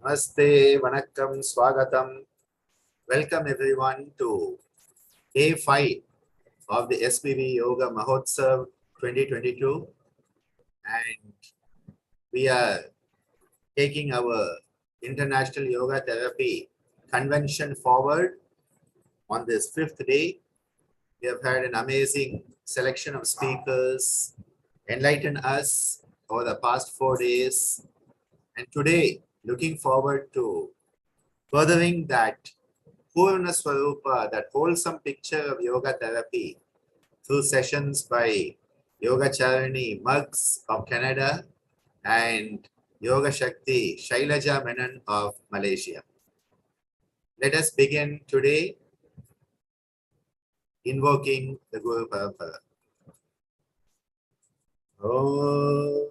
Namaste, Vanakkam, Swagatam. Welcome everyone to day 5 of the SPV Yoga Mahotsav 2022. And we are taking our International Yoga Therapy Convention forward on this 5th day. We have had an amazing selection of speakers enlighten us over the past 4 days. And today, looking forward to furthering that Purna Swarupa, that wholesome picture of yoga therapy through sessions by Yogacharini Muggs of Canada and Yoga Shakti Shailaja Menon of Malaysia. Let us begin today invoking the Guru Parampara. Om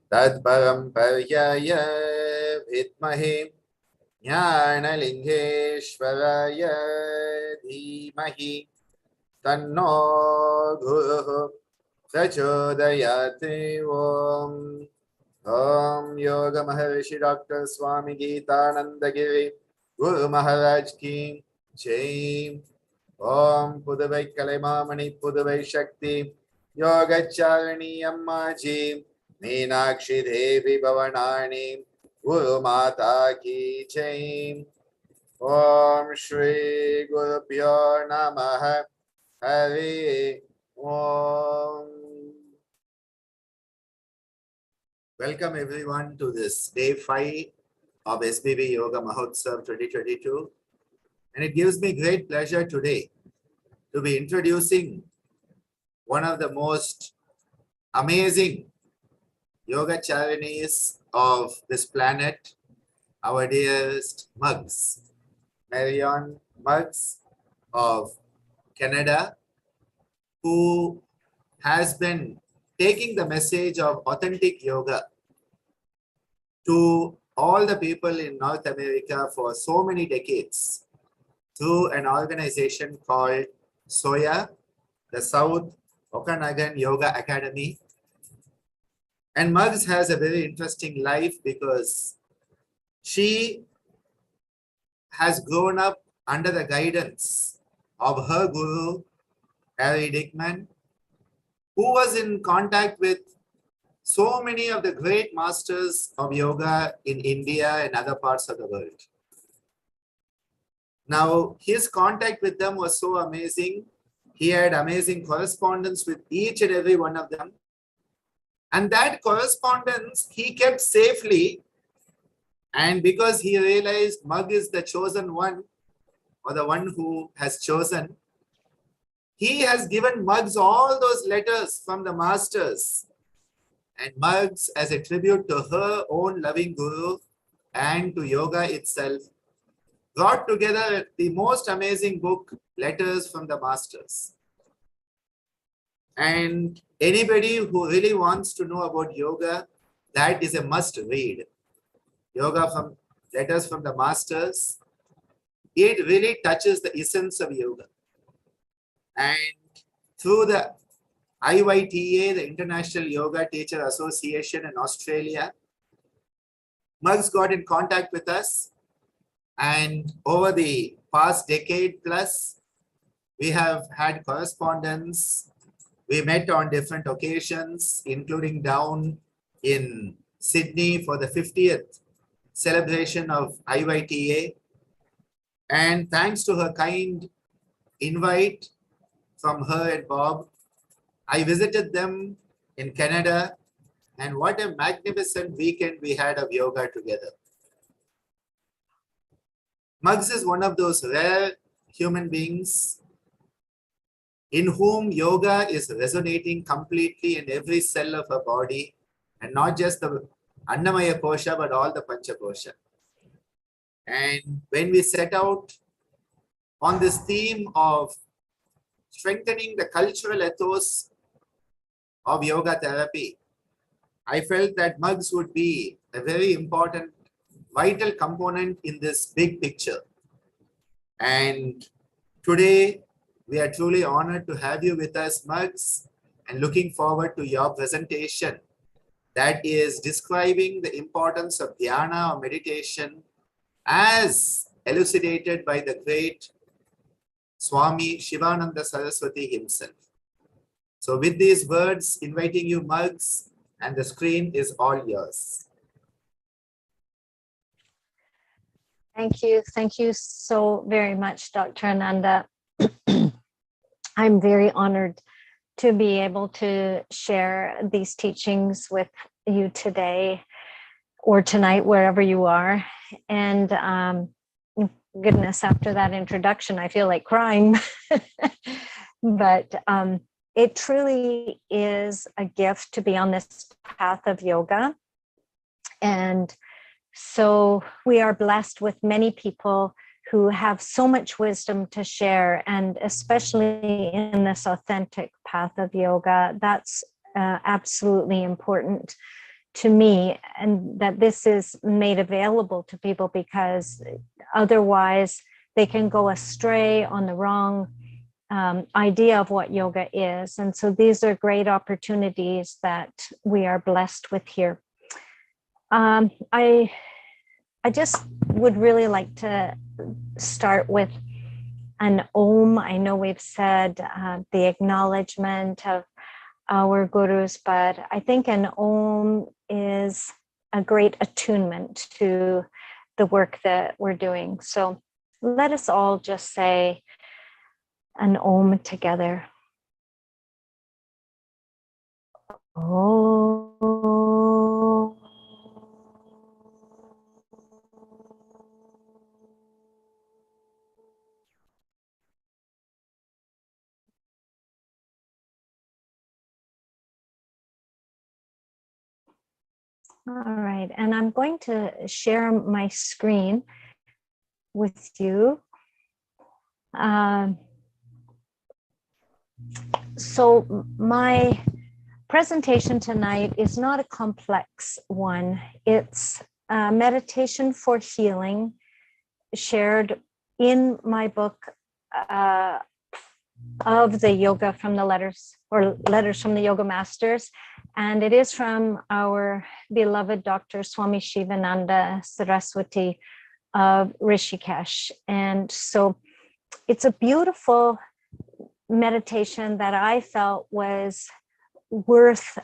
Tad Paramparaye Vidmahe Jnanalingeshwaraya Dhimahi Tanno Guruः Prachodayate. Om Om Yoga Maharishi Dr. Swami Geetananda Giri Guru Maharaj Ki Jai. Om Pudavai Kalemamani Pudavai Shakti Yogacharini Amma Ji Meenakshi Devi Bhavanani Guru Mata Ki Jai. Om Shri Guru Pyo Namaha Hari Om. Welcome everyone to this day 5 of SBB Yoga Mahotsav 2022. And it gives me great pleasure today to be introducing one of the most amazing Yogacharinis of this planet, our dearest Muggs, Marion Muggs of Canada, who has been taking the message of authentic yoga to all the people in North America for so many decades through an organization called SOYA, the South Okanagan Yoga Academy. And Muggs has a very interesting life because she has grown up under the guidance of her guru, Harry Dickman, who was in contact with so many of the great masters of yoga in India and other parts of the world. Now, his contact with them was so amazing. He had amazing correspondence with each and every one of them. And that correspondence he kept safely. And because he realized Mugg is the chosen one, or the one who has chosen, he has given Muggs all those letters from the masters. And Muggs, as a tribute to her own loving guru and to yoga itself, brought together the most amazing book, Letters from the Masters. And anybody who really wants to know about yoga, that is a must read. Yoga from Letters from the Masters. It really touches the essence of yoga. And through the IYTA, the International Yoga Teacher Association in Australia, Muggs got in contact with us. And over the past decade plus, we have had correspondence. We met on different occasions, including down in Sydney for the 50th celebration of IYTA. And thanks to her kind invite from her and Bob, I visited them in Canada. And what a magnificent weekend we had of yoga together. Muggs is one of those rare human beings in whom yoga is resonating completely in every cell of her body, and not just the Annamaya Kosha, but all the Pancha Kosha. And when we set out on this theme of strengthening the cultural ethos of yoga therapy, I felt that Muggs would be a very important, vital component in this big picture. And today, we are truly honored to have you with us, Muggs, and looking forward to your presentation that is describing the importance of dhyana or meditation as elucidated by the great Swami Shivananda Saraswati himself. So with these words, inviting you mugs, and the screen is all yours. Thank you. Thank you so very much, Dr. Ananda. I'm very honored to be able to share these teachings with you today or tonight, wherever you are. And goodness, after that introduction, I feel like crying. But it truly is a gift to be on this path of yoga. And so we are blessed with many people who have so much wisdom to share, and especially in this authentic path of yoga, that's absolutely important to me, and that this is made available to people, because otherwise they can go astray on the wrong idea of what yoga is. And so these are great opportunities that we are blessed with here. I just would really like to start with an Om. I know we've said the acknowledgement of our gurus, but I think an Om is a great attunement to the work that we're doing. So let us all just say an Om together. Om. All right, and I'm going to share my screen with you. So my presentation tonight is not a complex one. It's a meditation for healing shared in my book of the yoga from the letters, or letters from the yoga masters. And it is from our beloved Dr. Swami Shivananda Saraswati of Rishikesh. And so it's a beautiful meditation that I felt was worth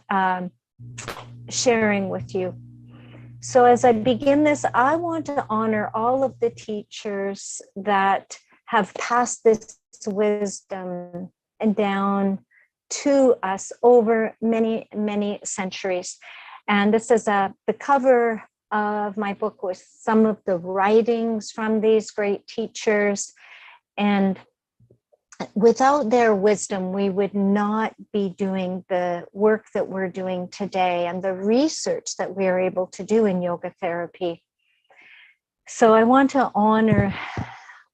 sharing with you. So as I begin this, I want to honor all of the teachers that have passed this wisdom and down to us over many, many centuries. And this is the cover of my book with some of the writings from these great teachers. And without their wisdom, we would not be doing the work that we're doing today and the research that we are able to do in yoga therapy. So I want to honor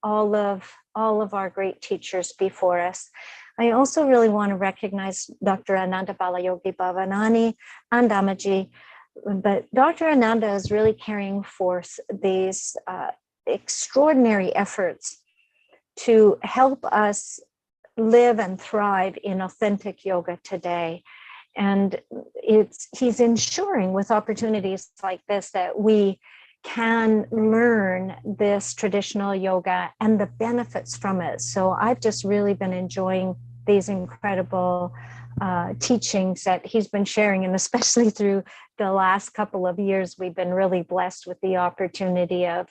all of our great teachers before us. I also really want to recognize Dr. Ananda Balayogi Bhavanani and Amaji, but Dr. Ananda is really carrying forth these extraordinary efforts to help us live and thrive in authentic yoga today. And he's ensuring with opportunities like this that we can learn this traditional yoga and the benefits from it. So I've just really been enjoying these incredible teachings that he's been sharing, and especially through the last couple of years, we've been really blessed with the opportunity of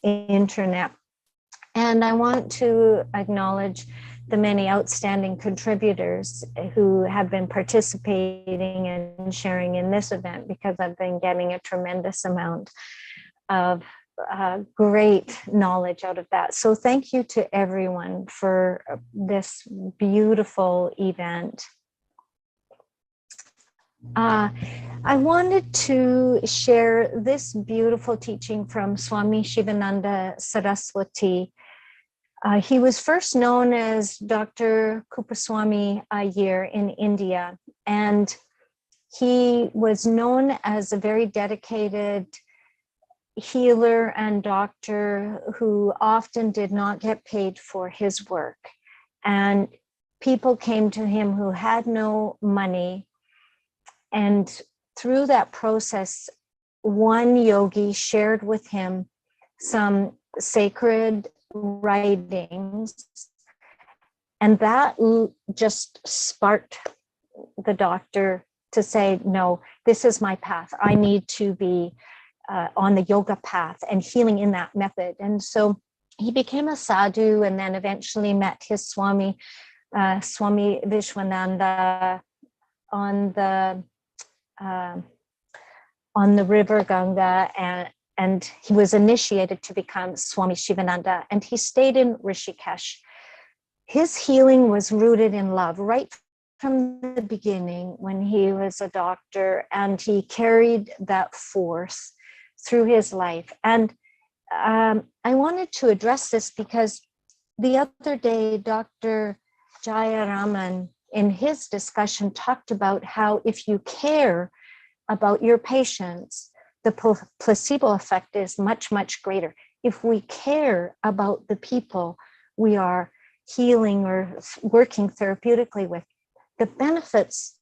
internet. And I want to acknowledge the many outstanding contributors who have been participating and sharing in this event, because I've been getting a tremendous amount of great knowledge out of that. So thank you to everyone for this beautiful event. I wanted to share this beautiful teaching from Swami Shivananda Saraswati. He was first known as Dr. Kupaswami Iyer in India, and he was known as a very dedicated healer and doctor who often did not get paid for his work. And people came to him who had no money, and through that process, one yogi shared with him some sacred writings, and that just sparked the doctor to say, no, this is my path. I need to be on the yoga path and healing in that method. And so he became a sadhu, and then eventually met his Swami, Swami Vishwananda, on the river Ganga, and he was initiated to become Swami Shivananda, and he stayed in Rishikesh. His healing was rooted in love right from the beginning when he was a doctor, and he carried that force through his life. And I wanted to address this because the other day, Dr. Jayaraman, in his discussion, talked about how if you care about your patients, the placebo effect is much, much greater. If we care about the people we are healing or working therapeutically with, the benefits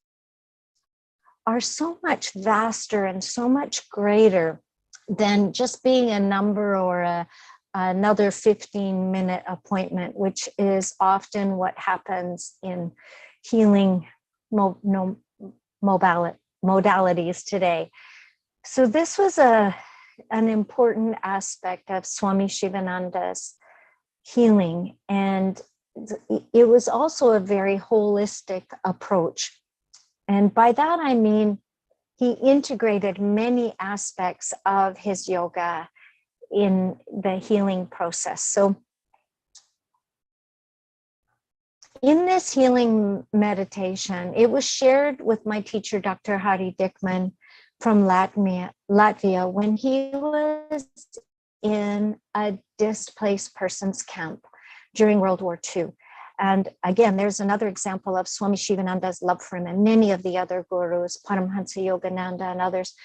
are so much vaster and so much greater than just being a number or another 15-minute appointment, which is often what happens in healing modalities today. So this was an important aspect of Swami Shivananda's healing, and it was also a very holistic approach. And by that I mean he integrated many aspects of his yoga in the healing process. So in this healing meditation, it was shared with my teacher, Dr. Hari Dickman from Latvia, when he was in a displaced persons camp during World War II. And again, there's another example of Swami Shivananda's love for him and many of the other gurus, Paramhansa Yogananda and others.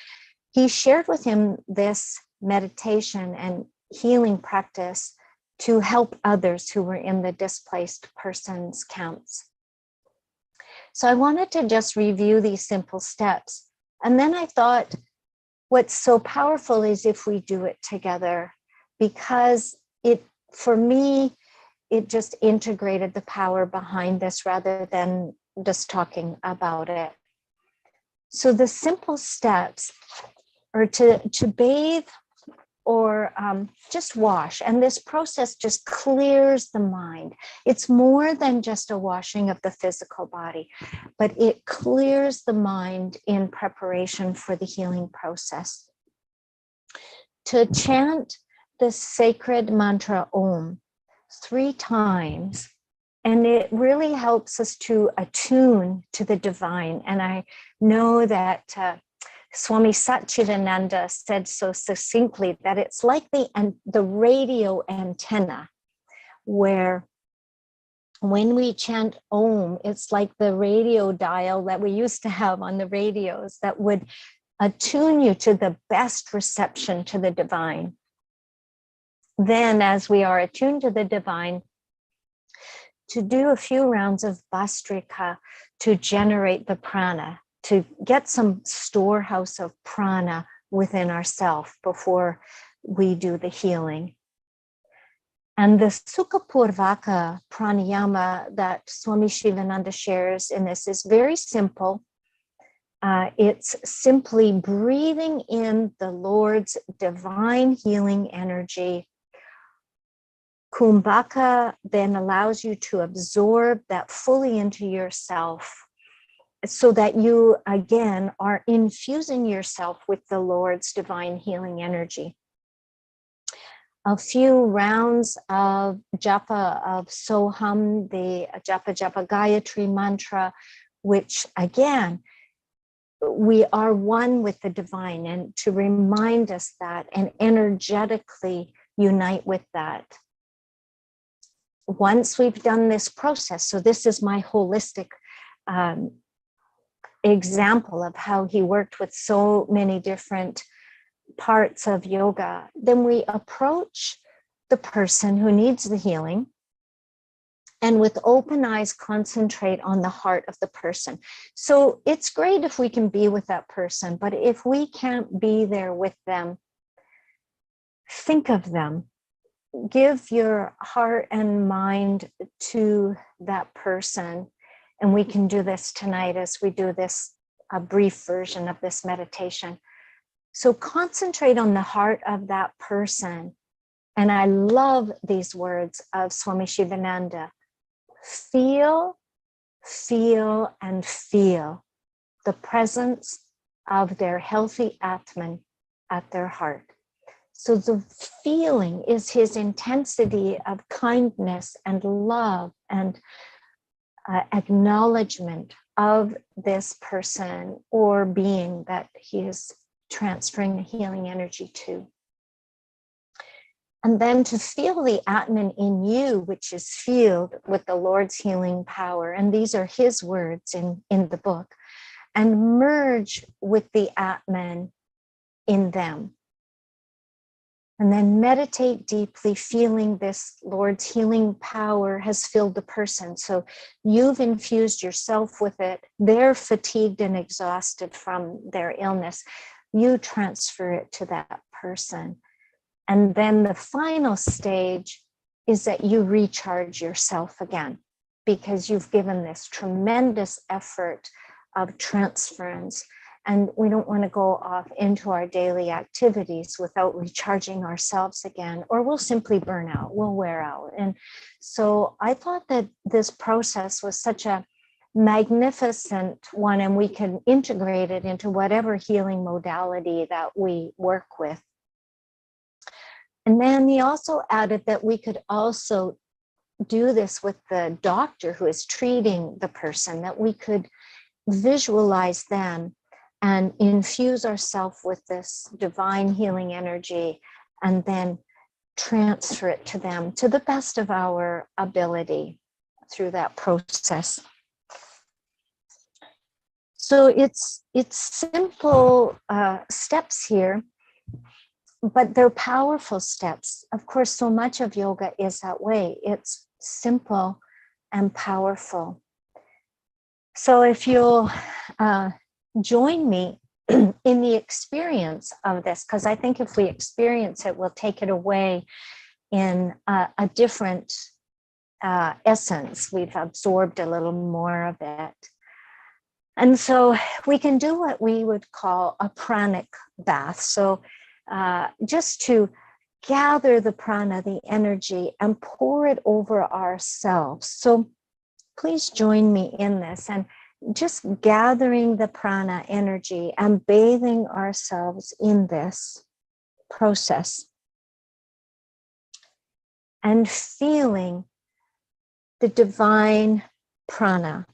He shared with him this meditation and healing practice to help others who were in the displaced persons camps. So I wanted to just review these simple steps. And then I thought, what's so powerful is if we do it together, because for me, it just integrated the power behind this rather than just talking about it. So the simple steps are to bathe or just wash. And this process just clears the mind. It's more than just a washing of the physical body, but it clears the mind in preparation for the healing process. To chant the sacred mantra Om 3 times, and it really helps us to attune to the divine. And I know that Swami Satchidananda said so succinctly that it's like the radio antenna, where when we chant Om, it's like the radio dial that we used to have on the radios that would attune you to the best reception to the divine. Then, as we are attuned to the divine, to do a few rounds of Bastrika to generate the prana, to get some storehouse of prana within ourselves before we do the healing. And the Sukapurvaka Pranayama that Swami Shivananda shares in this is very simple. It's simply breathing in the Lord's divine healing energy. Kumbhaka then allows you to absorb that fully into yourself, so that you, again, are infusing yourself with the Lord's divine healing energy. A few rounds of japa of Soham, the japa Gayatri mantra, which again, we are one with the divine, and to remind us that and energetically unite with that. Once we've done this process, so this is my holistic example of how he worked with so many different parts of yoga, then we approach the person who needs the healing And with open eyes, concentrate on the heart of the person. So it's great if we can be with that person, but if we can't be there with them, think of them. Give your heart and mind to that person. And we can do this tonight as we do this, a brief version of this meditation. So concentrate on the heart of that person. And I love these words of Swami Shivananda. Feel, feel, and feel the presence of their healthy Atman at their heart. So the feeling is his intensity of kindness and love and acknowledgement of this person or being that he is transferring the healing energy to. And then to feel the Atman in you, which is filled with the Lord's healing power. And these are his words in the book. And merge with the Atman in them. And then meditate deeply, feeling this Lord's healing power has filled the person. So you've infused yourself with it. They're fatigued and exhausted from their illness. You transfer it to that person. And then the final stage is that you recharge yourself again, because you've given this tremendous effort of transference. And we don't want to go off into our daily activities without recharging ourselves again, or we'll simply burn out, we'll wear out. And so I thought that this process was such a magnificent one, and we can integrate it into whatever healing modality that we work with. And then he also added that we could also do this with the doctor who is treating the person, that we could visualize them and infuse ourselves with this divine healing energy and then transfer it to them to the best of our ability through that process. So it's simple steps here, but they're powerful steps. Of course, so much of yoga is that way. It's simple and powerful. So if you'll join me in the experience of this, because I think if we experience it, we'll take it away in a different essence. We've absorbed a little more of it. And so we can do what we would call a pranic bath. So just to gather the prana, the energy, and pour it over ourselves. So please join me in this and just gathering the prana energy and bathing ourselves in this process and feeling the divine prana,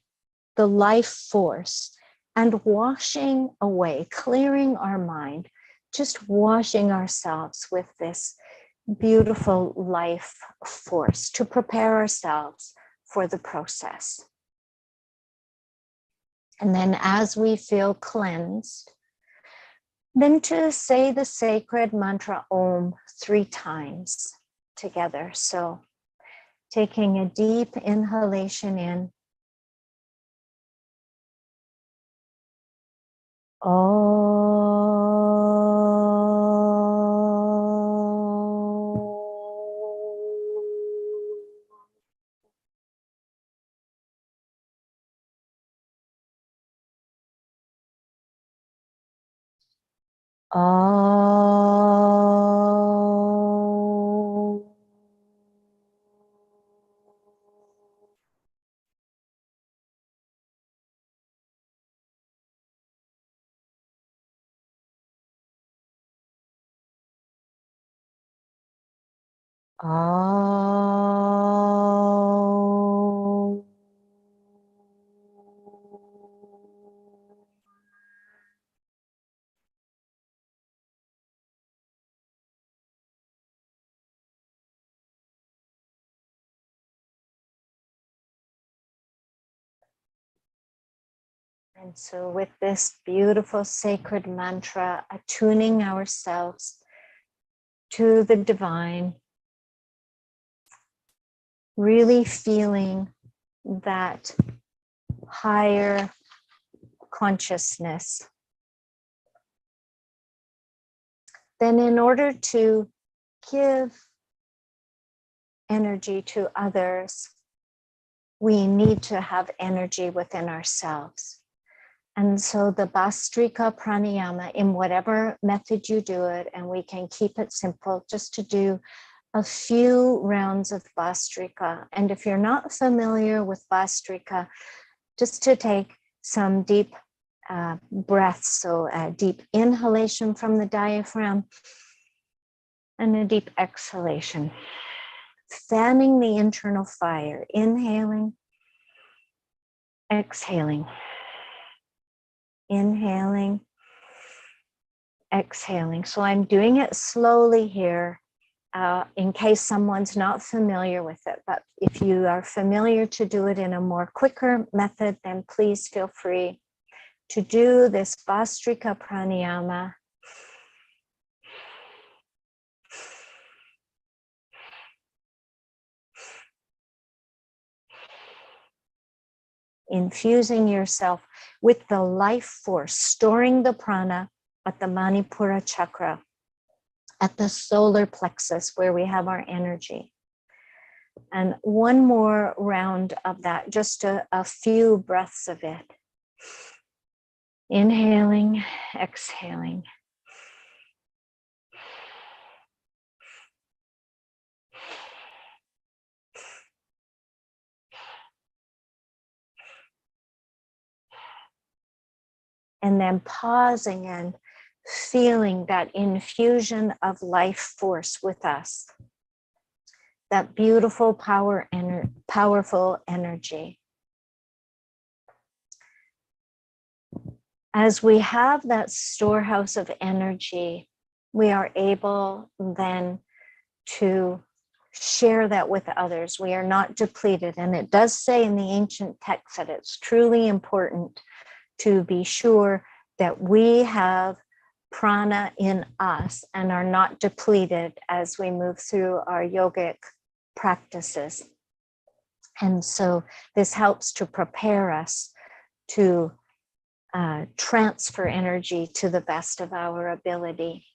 the life force, and washing away, clearing our mind, just washing ourselves with this beautiful life force to prepare ourselves for the process. And then as we feel cleansed, then to say the sacred mantra Om 3 times together. So taking a deep inhalation in. Om. And so with this beautiful sacred mantra, attuning ourselves to the divine, really feeling that higher consciousness. Then in order to give energy to others, we need to have energy within ourselves. And so the Bastrika Pranayama, in whatever method you do it, and we can keep it simple, just to do a few rounds of Bastrika. And if you're not familiar with Bastrika, just to take some deep breaths. So a deep inhalation from the diaphragm and a deep exhalation. Fanning the internal fire, inhaling, exhaling. Inhaling, exhaling. So I'm doing it slowly here in case someone's not familiar with it. But if you are familiar to do it in a more quicker method, then please feel free to do this Bastrika Pranayama. Infusing yourself with the life force, storing the prana at the Manipura chakra, at the solar plexus where we have our energy. And one more round of that, just a few breaths of it. Inhaling, exhaling. And then pausing and feeling that infusion of life force with us. That beautiful powerful energy. As we have that storehouse of energy, we are able then to share that with others. We are not depleted. And it does say in the ancient text that it's truly important to be sure that we have prana in us and are not depleted as we move through our yogic practices. And so this helps to prepare us to transfer energy to the best of our ability.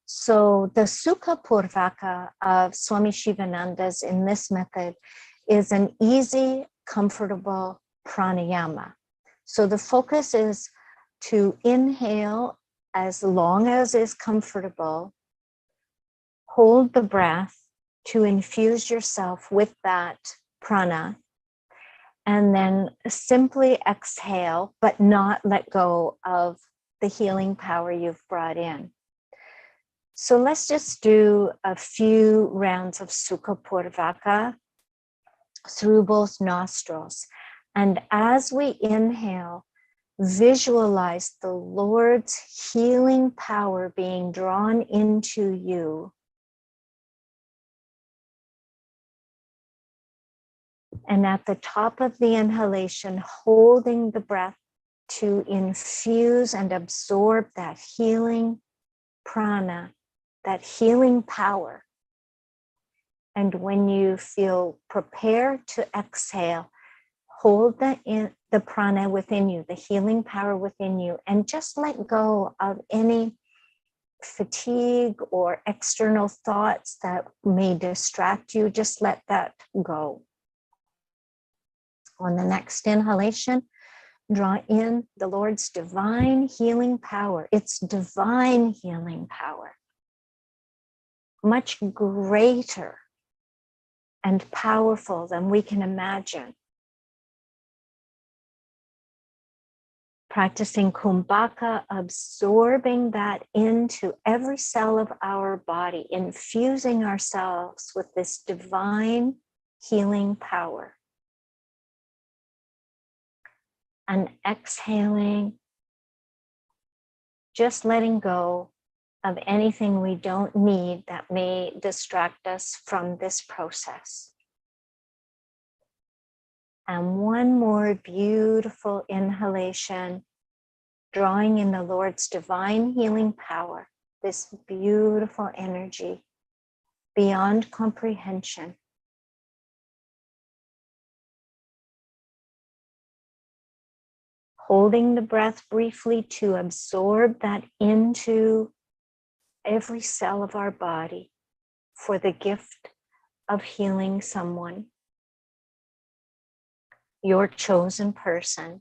So the Sukapurvaka of Swami Shivananda's in this method is an easy, comfortable pranayama. So the focus is to inhale as long as is comfortable, hold the breath to infuse yourself with that prana, and then simply exhale, but not let go of the healing power you've brought in. So let's just do a few rounds of Sukapurvaka through both nostrils. And as we inhale, visualize the Lord's healing power being drawn into you. And at the top of the inhalation, holding the breath to infuse and absorb that healing prana, that healing power. And when you feel prepared to exhale, hold the prana within you, the healing power within you, and just let go of any fatigue or external thoughts that may distract you. Just let that go. On the next inhalation, draw in the Lord's divine healing power. It's divine healing power, much greater and powerful than we can imagine. Practicing kumbhaka, absorbing that into every cell of our body, infusing ourselves with this divine healing power. And exhaling, just letting go of anything we don't need that may distract us from this process. And one more beautiful inhalation, drawing in the Lord's divine healing power, this beautiful energy. beyond comprehension. Holding the breath briefly to absorb that into every cell of our body for the gift of healing someone, your chosen person,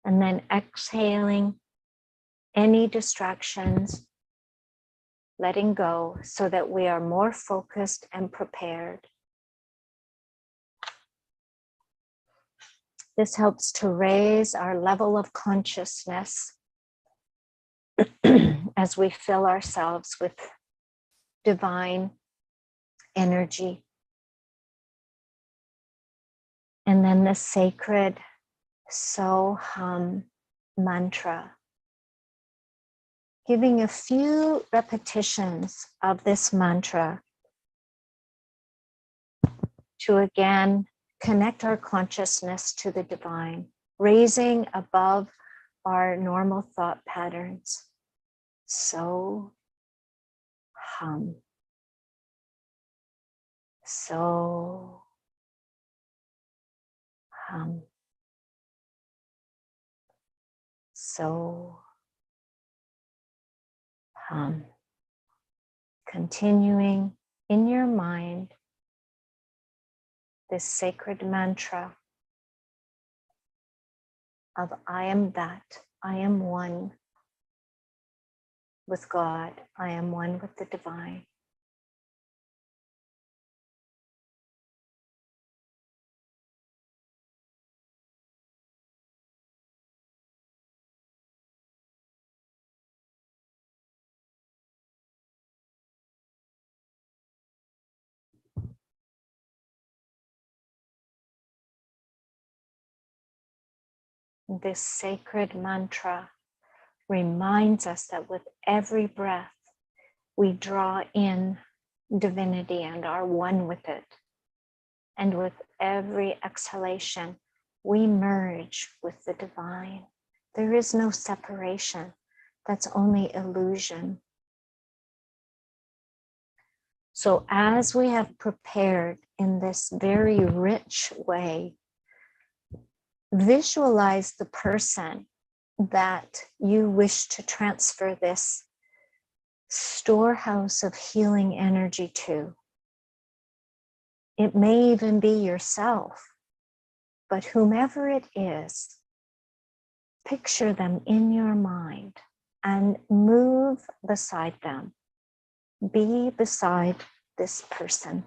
and then exhaling any distractions, letting go so that we are more focused and prepared. This helps to raise our level of consciousness as we fill ourselves with divine energy. And then the sacred Soham Mantra. Giving a few repetitions of this mantra to again connect our consciousness to the divine, raising above our normal thought patterns. So hum. So hum. So hum. Continuing in your mind this sacred mantra of I am that, I am one with God, I am one with the divine. This sacred mantra reminds us that with every breath, we draw in divinity and are one with it. And with every exhalation, we merge with the divine. There is no separation. That's only illusion. So as we have prepared in this very rich way, visualize the person that you wish to transfer this storehouse of healing energy to. It may even be yourself, but whomever it is, picture them in your mind and move beside them. Be beside this person.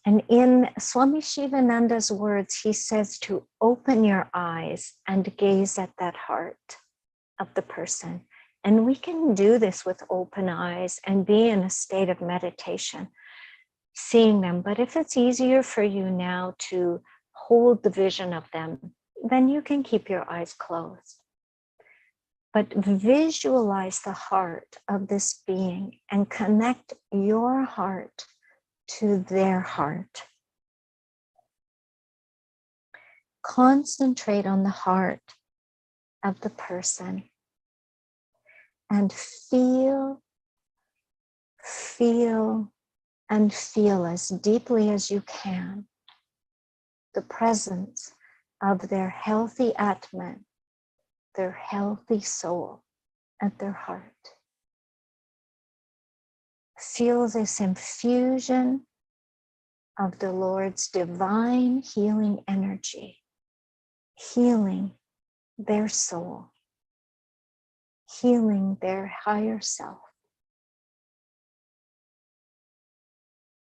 And in Swami Shivananda's words, he says to open your eyes and gaze at that heart of the person. And we can do this with open eyes and be in a state of meditation, seeing them. But if it's easier for you now to hold the vision of them, then you can keep your eyes closed. But visualize the heart of this being and connect your heart to their heart. Concentrate on the heart of the person and feel as deeply as you can the presence of their healthy Atman, their healthy soul at their heart. Feel this infusion of the Lord's divine healing energy, healing their soul, healing their higher self.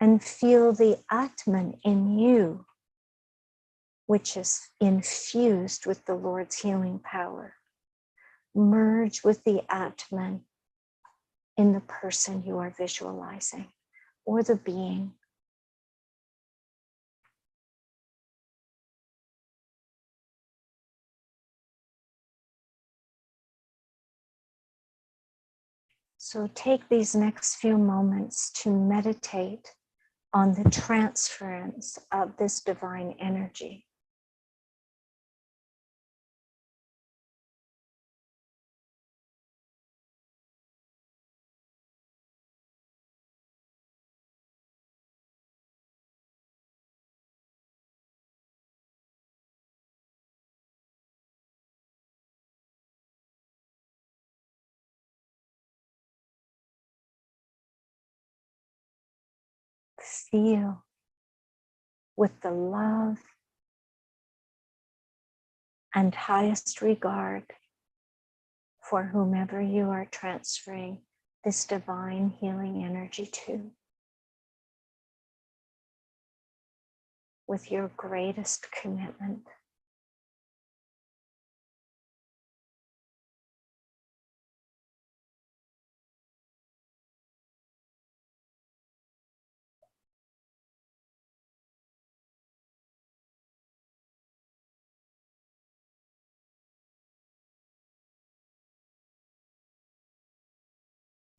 And feel the Atman in you, which is infused with the Lord's healing power. Merge with the Atman in the person you are visualizing, or the being. So take these next few moments to meditate on the transference of this divine energy. seal with the love and highest regard for whomever you are transferring this divine healing energy to, with your greatest commitment.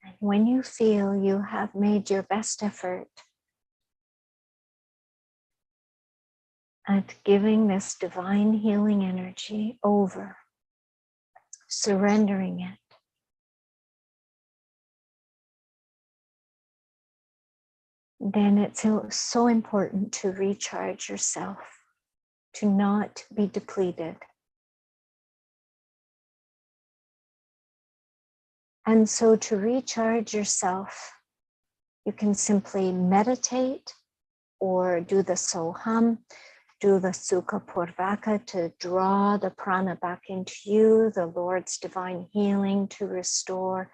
And when you feel you have made your best effort at giving this divine healing energy over, surrendering it, then it's so important to recharge yourself, to not be depleted. And so to recharge yourself, you can simply meditate or do the Soham, do the Sukapurvaka to draw the prana back into you, the Lord's divine healing to restore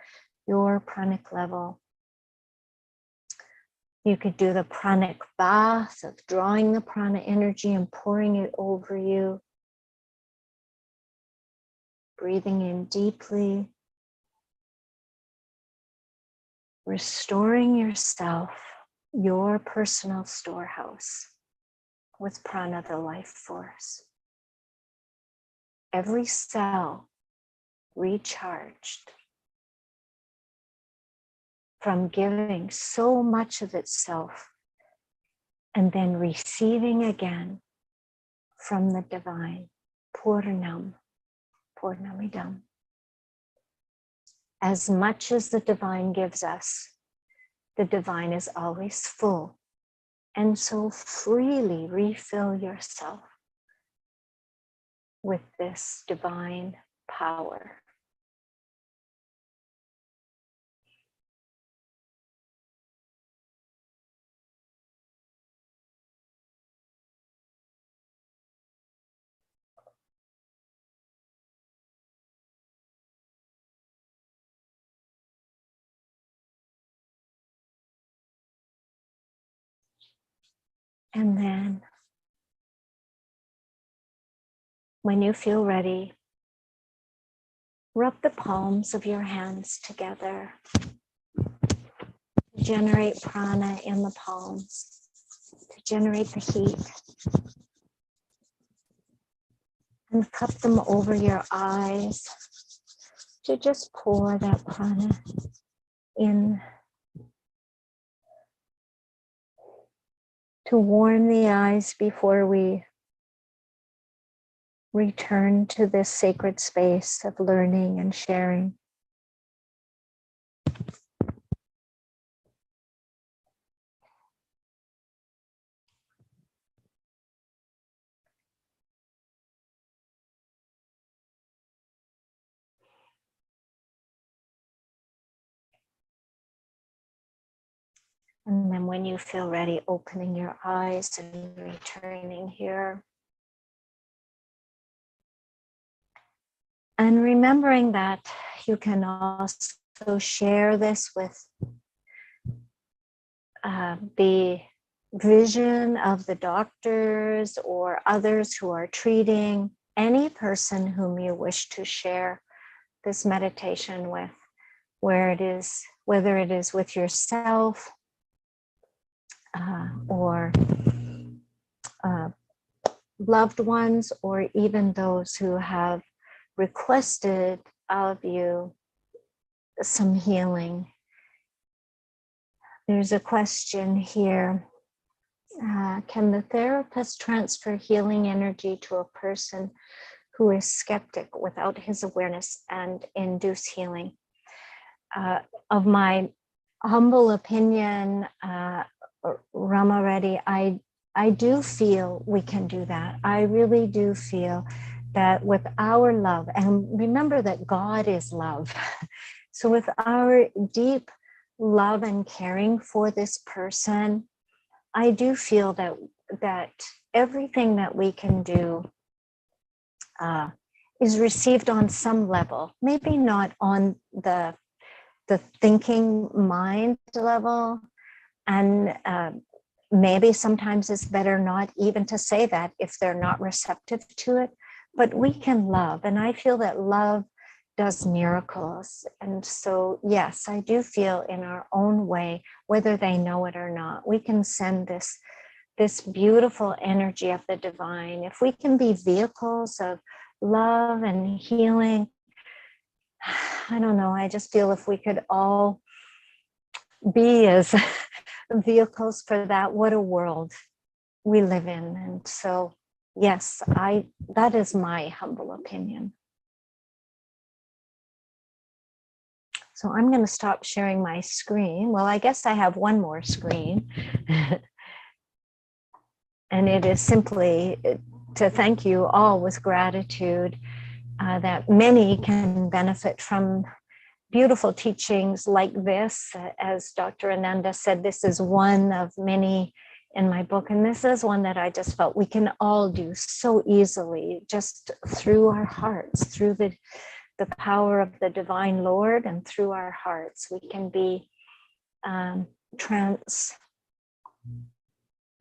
your pranic level. You could do the pranic bath of drawing the prana energy and pouring it over you. Breathing in deeply. Restoring yourself, your personal storehouse with prana, the life force. Every cell recharged from giving so much of itself and then receiving again from the divine, Purnam, Purnamidam. As much as the divine gives us, the divine is always full. And so freely refill yourself with this divine power. And then, when you feel ready, rub the palms of your hands together. Generate prana in the palms, to generate the heat. And cup them over your eyes, to just pour that prana in. To warm the eyes before we return to this sacred space of learning and sharing. And then when you feel ready, opening your eyes and returning here. And remembering that you can also share this with the vision of the doctors or others who are treating, any person whom you wish to share this meditation with, whether it is with yourself or loved ones, or even those who have requested of you some healing. There's a question here. Can the therapist transfer healing energy to a person who is skeptic without his awareness and induce healing? Of my humble opinion, Rama Reddy, I do feel we can do that. I really do feel that with our love, and remember that God is love. So with our deep love and caring for this person, I do feel that everything that we can do is received on some level, maybe not on the thinking mind level, and maybe sometimes it's better not even to say that if they're not receptive to it, but we can love. And I feel that love does miracles. And so, yes, I do feel in our own way, whether they know it or not, we can send this beautiful energy of the divine. If we can be vehicles of love and healing, I don't know, I just feel if we could all be as vehicles for that, what a world we live in. And so, yes, that is my humble opinion. So I'm going to stop sharing my screen. Well, I guess I have one more screen. And it is simply to thank you all with gratitude that many can benefit from beautiful teachings like this. As Dr. Ananda said, this is one of many in my book. And this is one that I just felt we can all do so easily, just through our hearts, through the power of the divine Lord, and through our hearts, we can be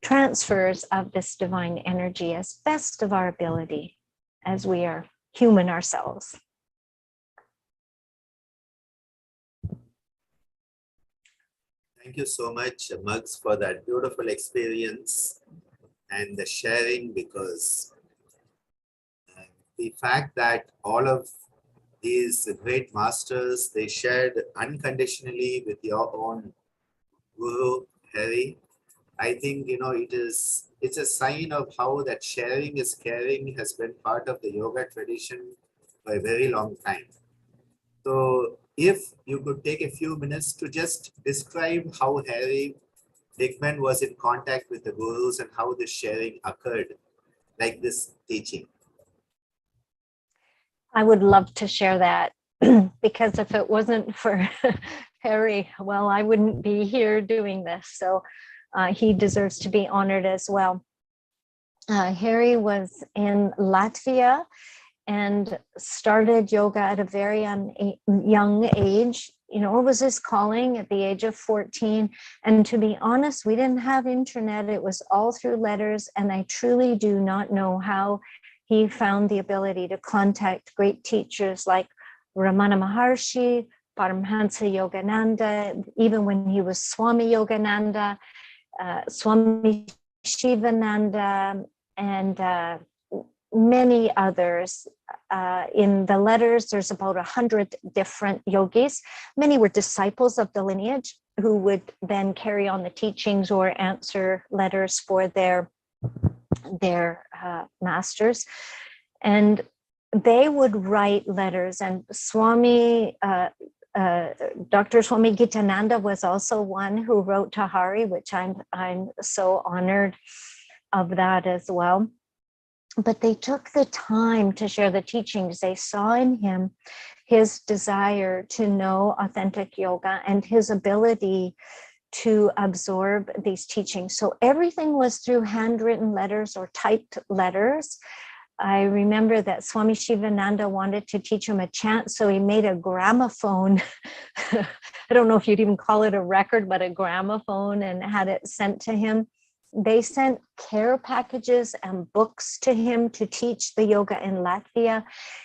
transfers of this divine energy as best of our ability, as we are human ourselves. Thank you so much, Mugs, for that beautiful experience and the sharing, because the fact that all of these great masters, they shared unconditionally with your own Guru, Hari. I think, it's a sign of how that sharing is caring has been part of the yoga tradition for a very long time. So if you could take a few minutes to just describe how Hari Dickman was in contact with the gurus and how this sharing occurred, like this teaching. I would love to share that, because if it wasn't for Harry, well, I wouldn't be here doing this. So he deserves to be honored as well. Harry was in Latvia and started yoga at a very young age. It was his calling at the age of 14. And to be honest, we didn't have internet. It was all through letters. And I truly do not know how he found the ability to contact great teachers like Ramana Maharshi, Paramhansa Yogananda, even when he was Swami Yogananda, Swami Shivananda, and many others. In the letters, there's about 100 different yogis. Many were disciples of the lineage who would then carry on the teachings or answer letters for their masters. And they would write letters, and Swami, Dr. Swami Gitananda was also one who wrote to Hari, which I'm so honored of that as well. But they took the time to share the teachings. They saw in him his desire to know authentic yoga and his ability to absorb these teachings. So everything was through handwritten letters or typed letters. I remember that Swami Shivananda wanted to teach him a chant, so he made a gramophone. I don't know if you'd even call it a record, but a gramophone, and had it sent to him. They sent care packages and books to him to teach the yoga in Latvia.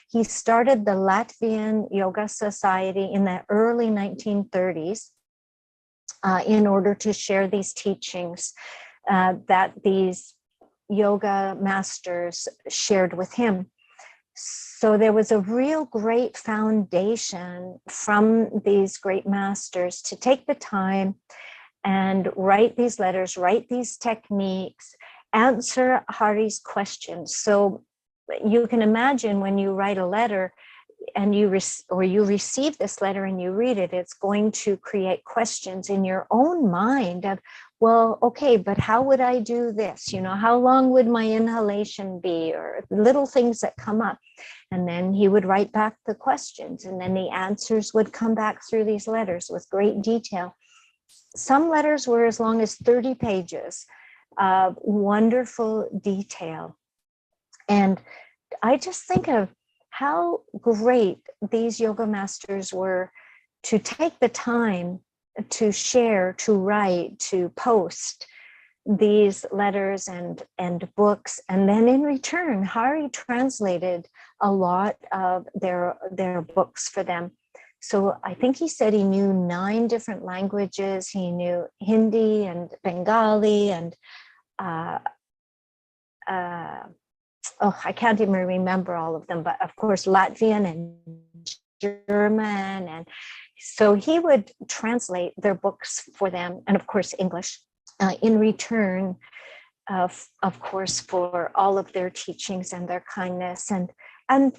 He started the Latvian Yoga Society in the early 1930s in order to share these teachings that these yoga masters shared with him. So there was a real great foundation from these great masters to take the time and write these letters, write these techniques, answer Hari's questions. So you can imagine when you write a letter and you receive this letter and you read it, it's going to create questions in your own mind of, well, okay, but how would I do this? How long would my inhalation be? Or little things that come up. And then he would write back the questions, and then the answers would come back through these letters with great detail. some letters were as long as 30 pages of wonderful detail. And I just think of how great these yoga masters were to take the time to share, to write, to post these letters and books. And then in return, Hari translated a lot of their books for them. So I think he said he knew 9 different languages. He knew Hindi and Bengali and I can't even remember all of them, but of course Latvian and German. And so he would translate their books for them, and of course English, in return of course for all of their teachings and their kindness, and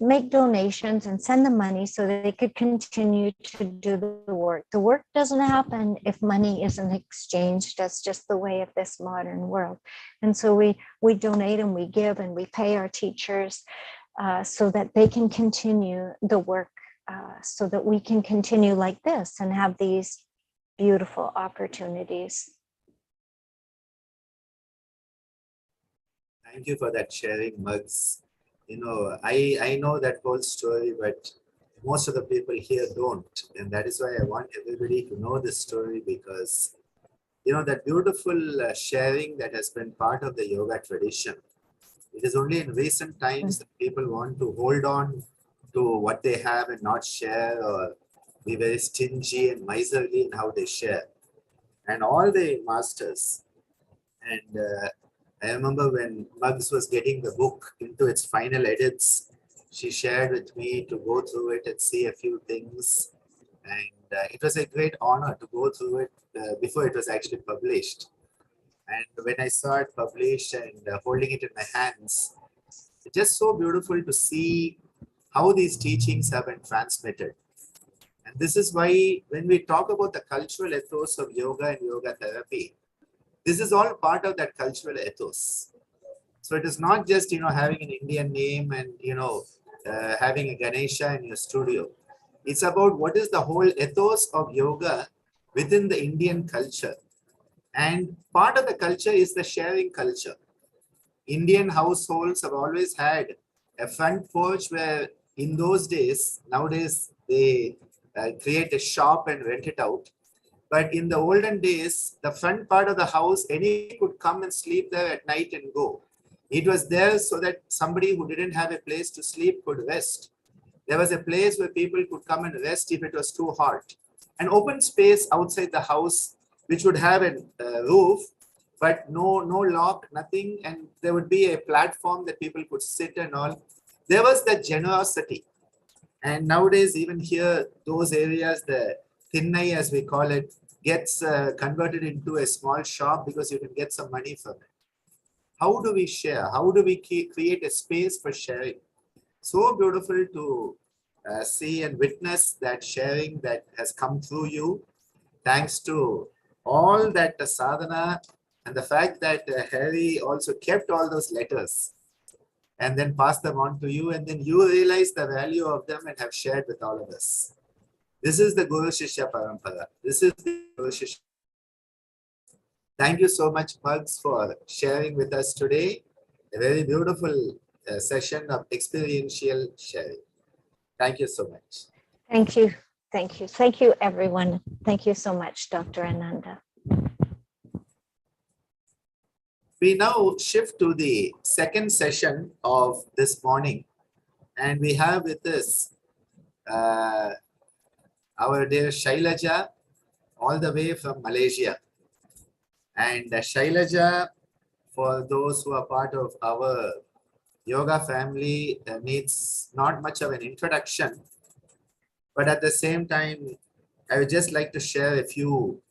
make donations and send them money so that they could continue to do the work. The work doesn't happen if money isn't exchanged. That's just the way of this modern world. And so we donate and we give and we pay our teachers so that they can continue the work, so that we can continue like this and have these beautiful opportunities. Thank you for that sharing, Mugs. You know, I know that whole story, but most of the people here don't. And that is why I want everybody to know this story, because, you know, that beautiful sharing that has been part of the yoga tradition. It is only in recent times that people want to hold on to what they have and not share, or be very stingy and miserly in how they share. And all the masters, and I remember when Muggs was getting the book into its final edits, she shared with me to go through it and see a few things. And it was a great honor to go through it before it was actually published. And when I saw it published and holding it in my hands, it's just so beautiful to see how these teachings have been transmitted. And this is why when we talk about the cultural ethos of yoga and yoga therapy, this is all part of that cultural ethos. So it is not just, you know, having an Indian name and, you know, having a Ganesha in your studio. It's about what is the whole ethos of yoga within the Indian culture. And part of the culture is the sharing culture. Indian households have always had a front porch where in those days, nowadays they create a shop and rent it out. But in the olden days, the front part of the house, any could come and sleep there at night and go. It was there so that somebody who didn't have a place to sleep could rest. There was a place where people could come and rest if it was too hot. An open space outside the house, which would have a roof, but no lock, nothing. And there would be a platform that people could sit and all. There was the generosity. And nowadays, even here, those areas, the Thinnai, as we call it, gets converted into a small shop because you can get some money from it. How do we share? How do we create a space for sharing? So beautiful to see and witness that sharing that has come through you, thanks to all that sadhana and the fact that Harry also kept all those letters and then passed them on to you, and then you realize the value of them and have shared with all of us. This is the Guru Shishya Parampara. This is the Guru Shishya. Thank you so much, Mugs, for sharing with us today. A very beautiful session of experiential sharing. Thank you so much. Thank you. Thank you. Thank you, everyone. Thank you so much, Dr. Ananda. We now shift to the second session of this morning, and we have with us our dear Shailaja, all the way from Malaysia. And Shailaja, for those who are part of our yoga family, needs not much of an introduction. But at the same time, I would just like to share a few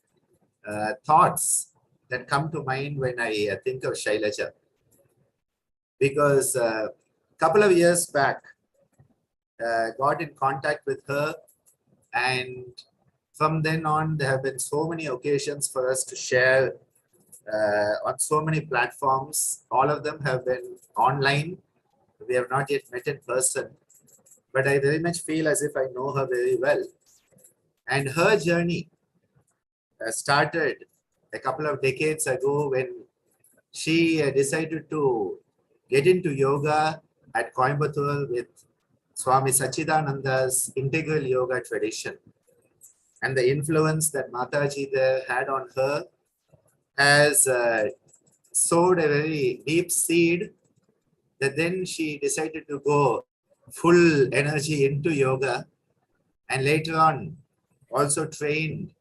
thoughts that come to mind when I think of Shailaja. Because a couple of years back, got in contact with her, and from then on, there have been so many occasions for us to share on so many platforms. All of them have been online. We have not yet met in person, but I very much feel as if I know her very well. And her journey started a couple of decades ago when she decided to get into yoga at Coimbatore with Swami Sachidananda's integral yoga tradition. And the influence that Mataji there had on her has sowed a very deep seed that then she decided to go full energy into yoga, and later on also trained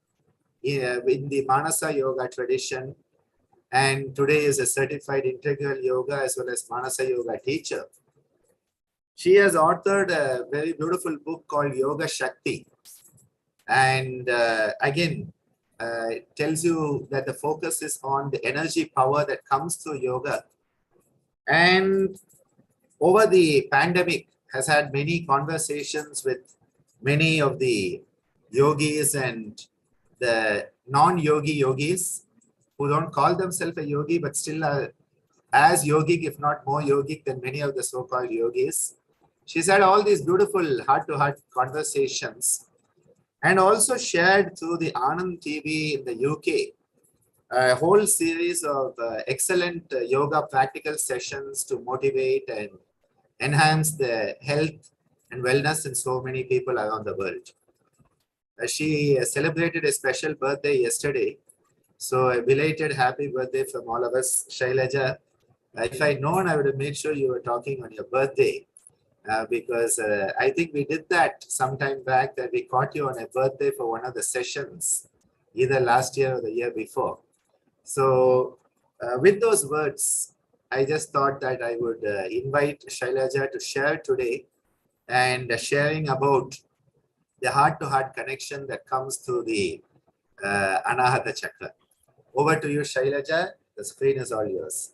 in the Manasa yoga tradition, and today is a certified integral yoga as well as Manasa yoga teacher. She has authored a very beautiful book called Yoga Shakti, and again tells you that the focus is on the energy power that comes through yoga. And over the pandemic has had many conversations with many of the yogis and the non-yogi yogis who don't call themselves a yogi but still are as yogic, if not more yogic than many of the so-called yogis. She's had all these beautiful heart-to-heart conversations, and also shared through the Anand TV in the UK a whole series of excellent yoga practical sessions to motivate and enhance the health and wellness in so many people around the world. She celebrated a special birthday yesterday. So a belated happy birthday from all of us. Shailaja, if I'd known, I would have made sure you were talking on your birthday. Because I think we did that some time back, that we caught you on a birthday for one of the sessions, either last year or the year before. So with those words, I just thought that I would invite Shailaja to share today, and sharing about the heart-to-heart connection that comes through the Anahatha Chakra. Over to you, Shailaja. The screen is all yours.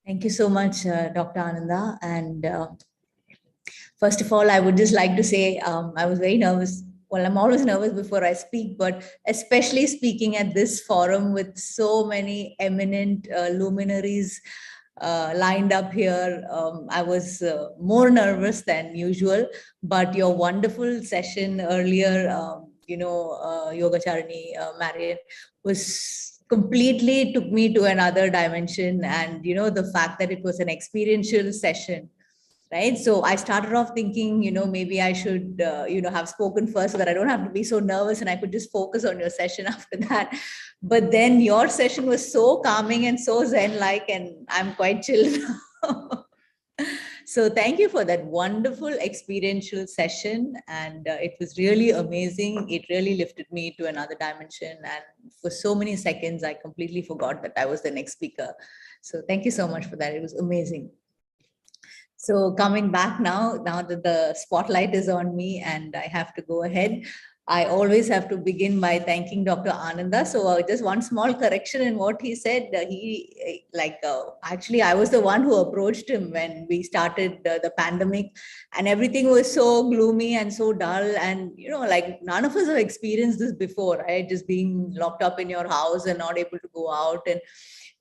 Thank you so much, Dr. Ananda. And first of all, I would just like to say I was very nervous. Well, I'm always nervous before I speak, but especially speaking at this forum with so many eminent luminaries lined up here, I was more nervous than usual. But your wonderful session earlier, Yogacharini, Marion, was completely took me to another dimension. And the fact that it was an experiential session, right? So I started off thinking, maybe I should have spoken first so that I don't have to be so nervous and I could just focus on your session after that. But then your session was so calming and so zen-like, and I'm quite chill now. So thank you for that wonderful experiential session. And it was really amazing. It really lifted me to another dimension. And for so many seconds, I completely forgot that I was the next speaker. So thank you so much for that. It was amazing. So coming back now that the spotlight is on me and I have to go ahead, I always have to begin by thanking Dr. Ananda. So just one small correction in what he said. Actually, I was the one who approached him when we started the pandemic, and everything was so gloomy and so dull. And, none of us have experienced this before, right? Just being locked up in your house and not able to go out. And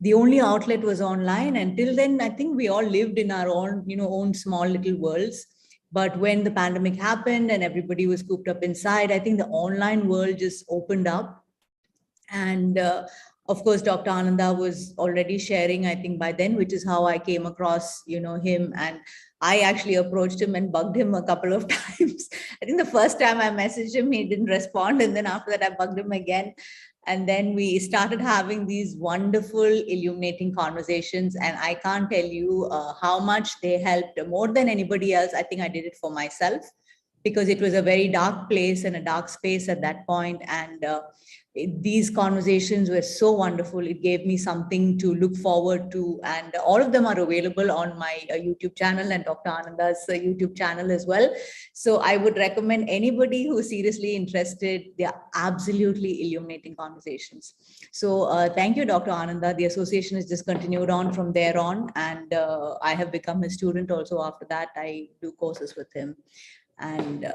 the only outlet was online. Until then, I think we all lived in our own small little worlds. But when the pandemic happened and everybody was cooped up inside, I think the online world just opened up. And of course, Dr. Ananda was already sharing, I think by then, which is how I came across, him. And I actually approached him and bugged him a couple of times. I think the first time I messaged him, he didn't respond. And then after that, I bugged him again. And then we started having these wonderful, illuminating conversations. And I can't tell you how much they helped more than anybody else. I think I did it for myself because it was a very dark place and a dark space at that point. And these conversations were so wonderful. It gave me something to look forward to. And all of them are available on my YouTube channel and Dr. Ananda's YouTube channel as well. So I would recommend anybody who's seriously interested, they are absolutely illuminating conversations. So thank you, Dr. Ananda. The association has just continued on from there on. And I have become a student also after that. I do courses with him. And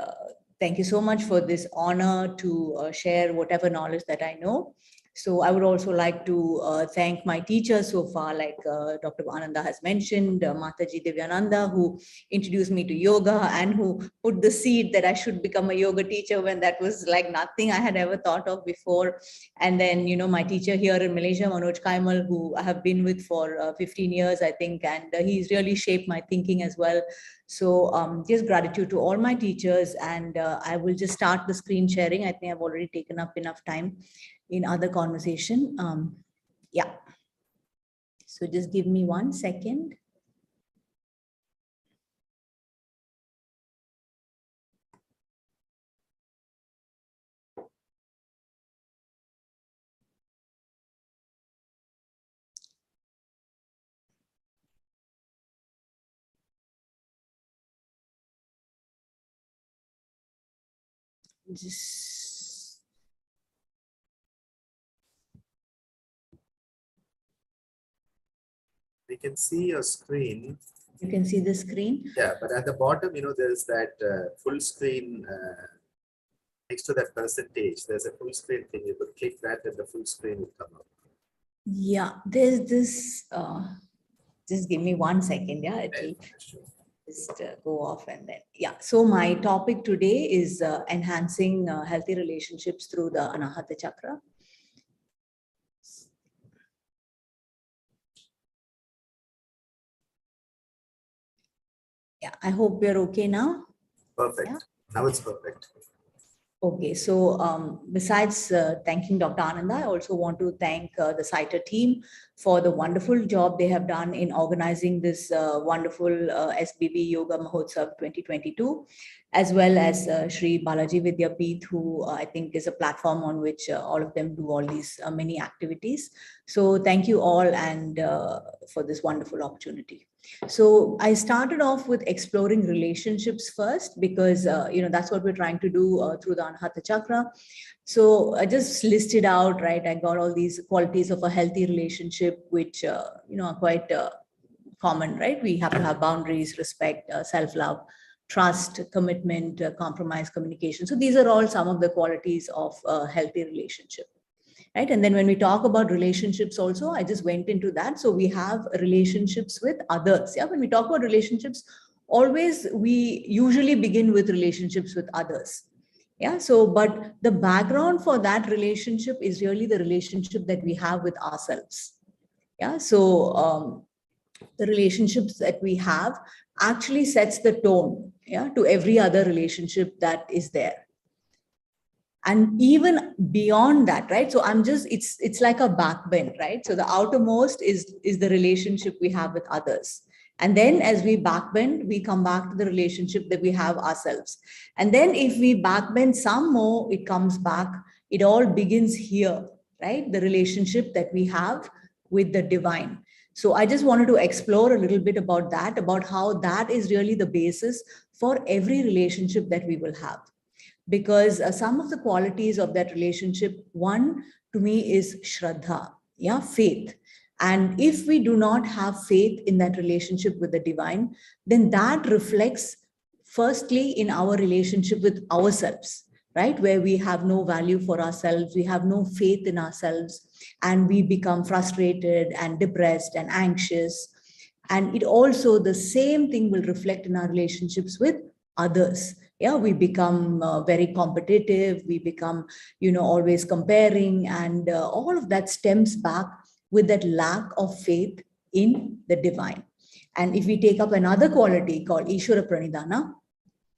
thank you so much for this honor to share whatever knowledge that I know. So I would also like to thank my teachers so far, like Dr. Ananda has mentioned, Mataji Divyananda, who introduced me to yoga and who put the seed that I should become a yoga teacher when that was like nothing I had ever thought of before. And then, you know, my teacher here in Malaysia, Manoj Kaimal, who I have been with for 15 years, I think, and he's really shaped my thinking as well. So just gratitude to all my teachers, and I will just start the screen sharing. I think I've already taken up enough time in other conversation. Yeah. So just give me 1 second. Just We can see your screen. you can see the screen. Yeah, but at the bottom, you know, there's that full screen next to that percentage. There's a full screen thing. You could click that and the full screen will come up. Yeah, there's this. Just give me 1 second. Yeah, it will just go off and then. Yeah. So my topic today is enhancing healthy relationships through the Anahatha Chakra. Yeah, I hope we're okay now. Perfect. Yeah. Now it's perfect. Okay, so besides thanking Dr. Ananda, I also want to thank the CITR team for the wonderful job they have done in organizing this wonderful SBB Yoga Mahotsav 2022, as well as Shri Balaji Vidyapeeth, who I think is a platform on which all of them do all these many activities. So thank you all and for this wonderful opportunity. So I started off with exploring relationships first because, you know, that's what we're trying to do through the Anahatha Chakra. So I just listed out, right, I got all these qualities of a healthy relationship, which, you know, are quite common, right? We have to have boundaries, respect, self-love, trust, commitment, compromise, communication. So these are all some of the qualities of a healthy relationship. Right. And then when we talk about relationships also, I just went into that. So we have relationships with others. Yeah. When we talk about relationships, always we usually begin with relationships with others. Yeah. So, but the background for that relationship is really the relationship that we have with ourselves. Yeah. So the relationships that we have actually sets the tone, yeah, to every other relationship that is there. And even beyond that, right? So I'm just, it's like a backbend, right? So the outermost is the relationship we have with others. And then as we backbend, we come back to the relationship that we have ourselves. And then if we backbend some more, it comes back. It all begins here, right? The relationship that we have with the divine. So I just wanted to explore a little bit about that, about how that is really the basis for every relationship that we will have. Because some of the qualities of that relationship, one to me is Shraddha, yeah, faith. And if we do not have faith in that relationship with the divine, then that reflects firstly in our relationship with ourselves, right? Where we have no value for ourselves, we have no faith in ourselves, and we become frustrated and depressed and anxious. And it also, the same thing will reflect in our relationships with others. Yeah, we become very competitive, we become, you know, always comparing, and all of that stems back with that lack of faith in the divine. And if we take up another quality called Ishwara Pranidhana,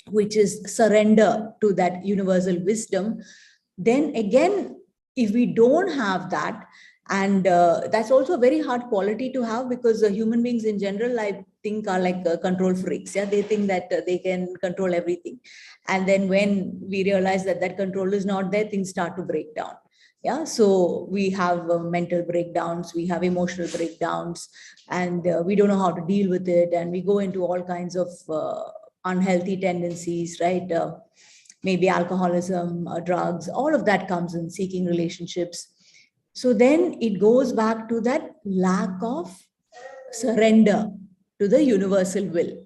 which is surrender to that universal wisdom, then again, if we don't have that, and that's also a very hard quality to have, because human beings in general, I think, are like control freaks. Yeah, they think that they can control everything. And then when we realize that that control is not there, things start to break down. Yeah, so we have mental breakdowns, we have emotional breakdowns, and we don't know how to deal with it. And we go into all kinds of unhealthy tendencies, right? Maybe alcoholism, drugs, all of that comes in seeking relationships. So then it goes back to that lack of surrender to the universal will.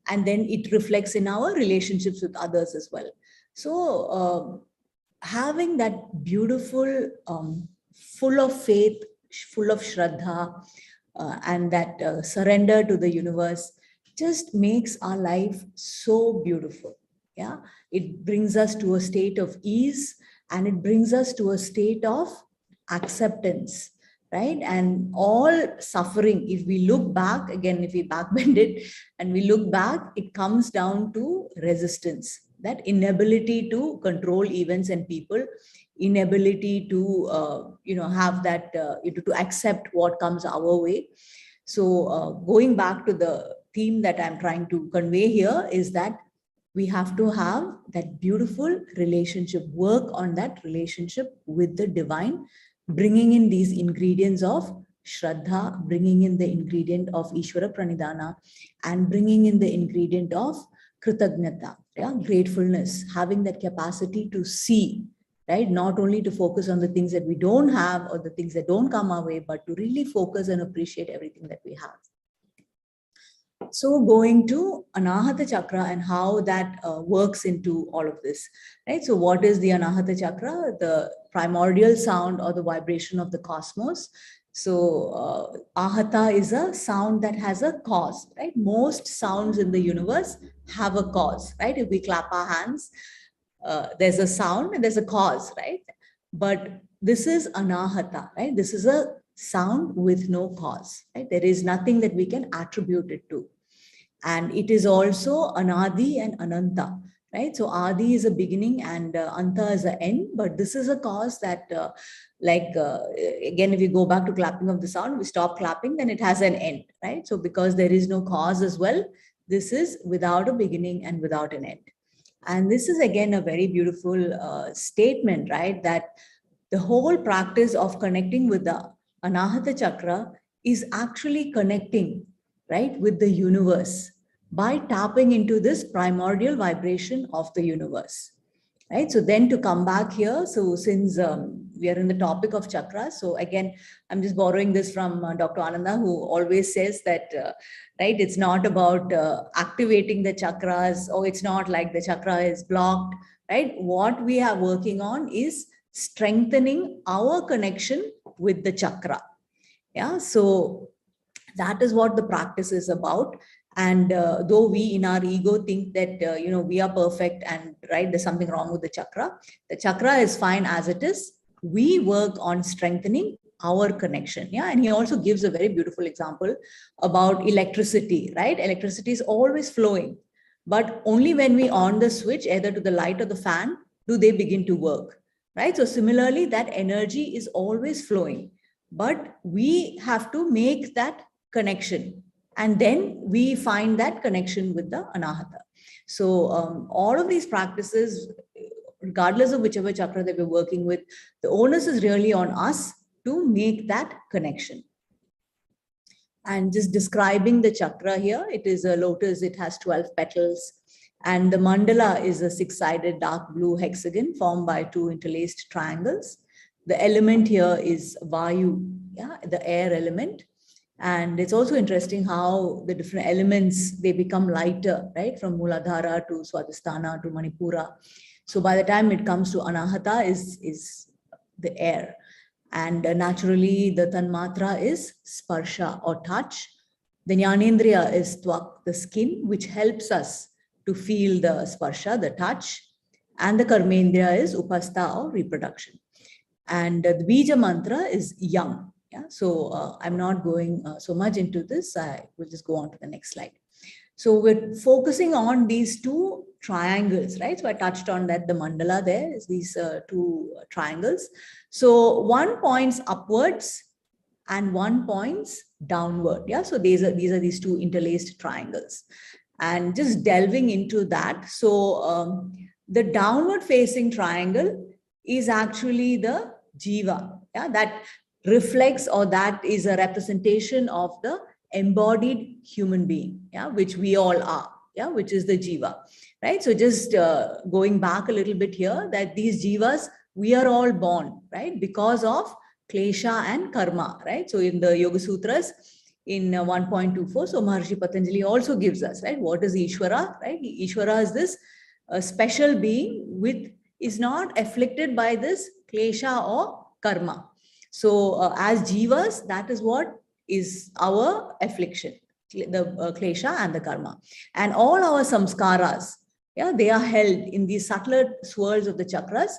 And then it reflects in our relationships with others as well. So having that beautiful full of faith, full of Shraddha, and that surrender to the universe just makes our life so beautiful. Yeah, it brings us to a state of ease, and it brings us to a state of acceptance, right? And all suffering, if we look back again, if we backbend it and we look back, it comes down to resistance, that inability to control events and people, inability to have that to accept what comes our way. So going back to the theme that I'm trying to convey here is that we have to have that beautiful relationship, work on that relationship with the divine, bringing in these ingredients of Shraddha, bringing in the ingredient of Ishwara Pranidhana, and bringing in the ingredient of Kritagnyata, gratefulness, having that capacity to see, right? Not only to focus on the things that we don't have or the things that don't come our way, but to really focus and appreciate everything that we have. So going to Anahata Chakra and how that works into all of this, right? So what is the Anahata Chakra? The primordial sound or the vibration of the cosmos. So Ahata is a sound that has a cause, right? Most sounds in the universe have a cause, right? If we clap our hands, there's a sound and there's a cause, right? But this is Anahata, right? This is a sound with no cause, right? There is nothing that we can attribute it to. And it is also Anadi and Ananta, right? So Adi is a beginning and Anta is an end, but this is a cause that again, if we go back to clapping of the sound, we stop clapping, then it has an end, right? So because there is no cause as well, this is without a beginning and without an end. And this is again a very beautiful statement, right? That the whole practice of connecting with the Anahata Chakra is actually connecting, right, with the universe by tapping into this primordial vibration of the universe, right? So then to come back here, so since we are in the topic of chakras, so again, I'm just borrowing this from Dr. Ananda, who always says that, right, it's not about activating the chakras, or it's not like the chakra is blocked, right? What we are working on is strengthening our connection with the chakra. Yeah, so that is what the practice is about. And though we in our ego think that, we are perfect and right, there's something wrong with the chakra is fine as it is. We work on strengthening our connection. Yeah. And he also gives a very beautiful example about electricity, right? Electricity is always flowing, but only when we on the switch, either to the light or the fan, do they begin to work, right? So similarly, that energy is always flowing, but we have to make that connection, and then we find that connection with the Anahata. So all of these practices, regardless of whichever chakra that we're working with, the onus is really on us to make that connection. And just describing the chakra here, it is a lotus, it has 12 petals, and the mandala is a 6-sided dark blue hexagon formed by 2 interlaced triangles. The element here is Vayu, the air element. And it's also interesting how the different elements, they become lighter, right? From Muladhara to Swadhisthana to Manipura. So by the time it comes to Anahata is the air. And naturally the Tanmatra is Sparsha or touch. The Jnanendriya is Twak, the skin, which helps us to feel the Sparsha, the touch. And the Karmendriya is Upastha or reproduction. And the Bija mantra is young. Yeah, so I'm not going so much into this. I will just go on to the next slide. So we're focusing on these 2 triangles, right? So I touched on that, the mandala there is these 2 triangles. So one points upwards and one points downward. Yeah, so these are these 2 interlaced triangles. And just delving into that. So the downward facing triangle is actually the jiva. Yeah, that reflects, or that is a representation of the embodied human being, which we all are, which is the jiva, right? So just going back a little bit here, that these jivas, we are all born, right, because of klesha and karma, right? So in the Yoga Sutras, in 1.24, so Maharshi Patanjali also gives us, right, what is Ishwara, right? Ishwara is this special being with is not afflicted by this klesha or karma. So as jivas, that is what is our affliction, the klesha and the karma. And all our samskaras, yeah, they are held in these subtler swirls of the chakras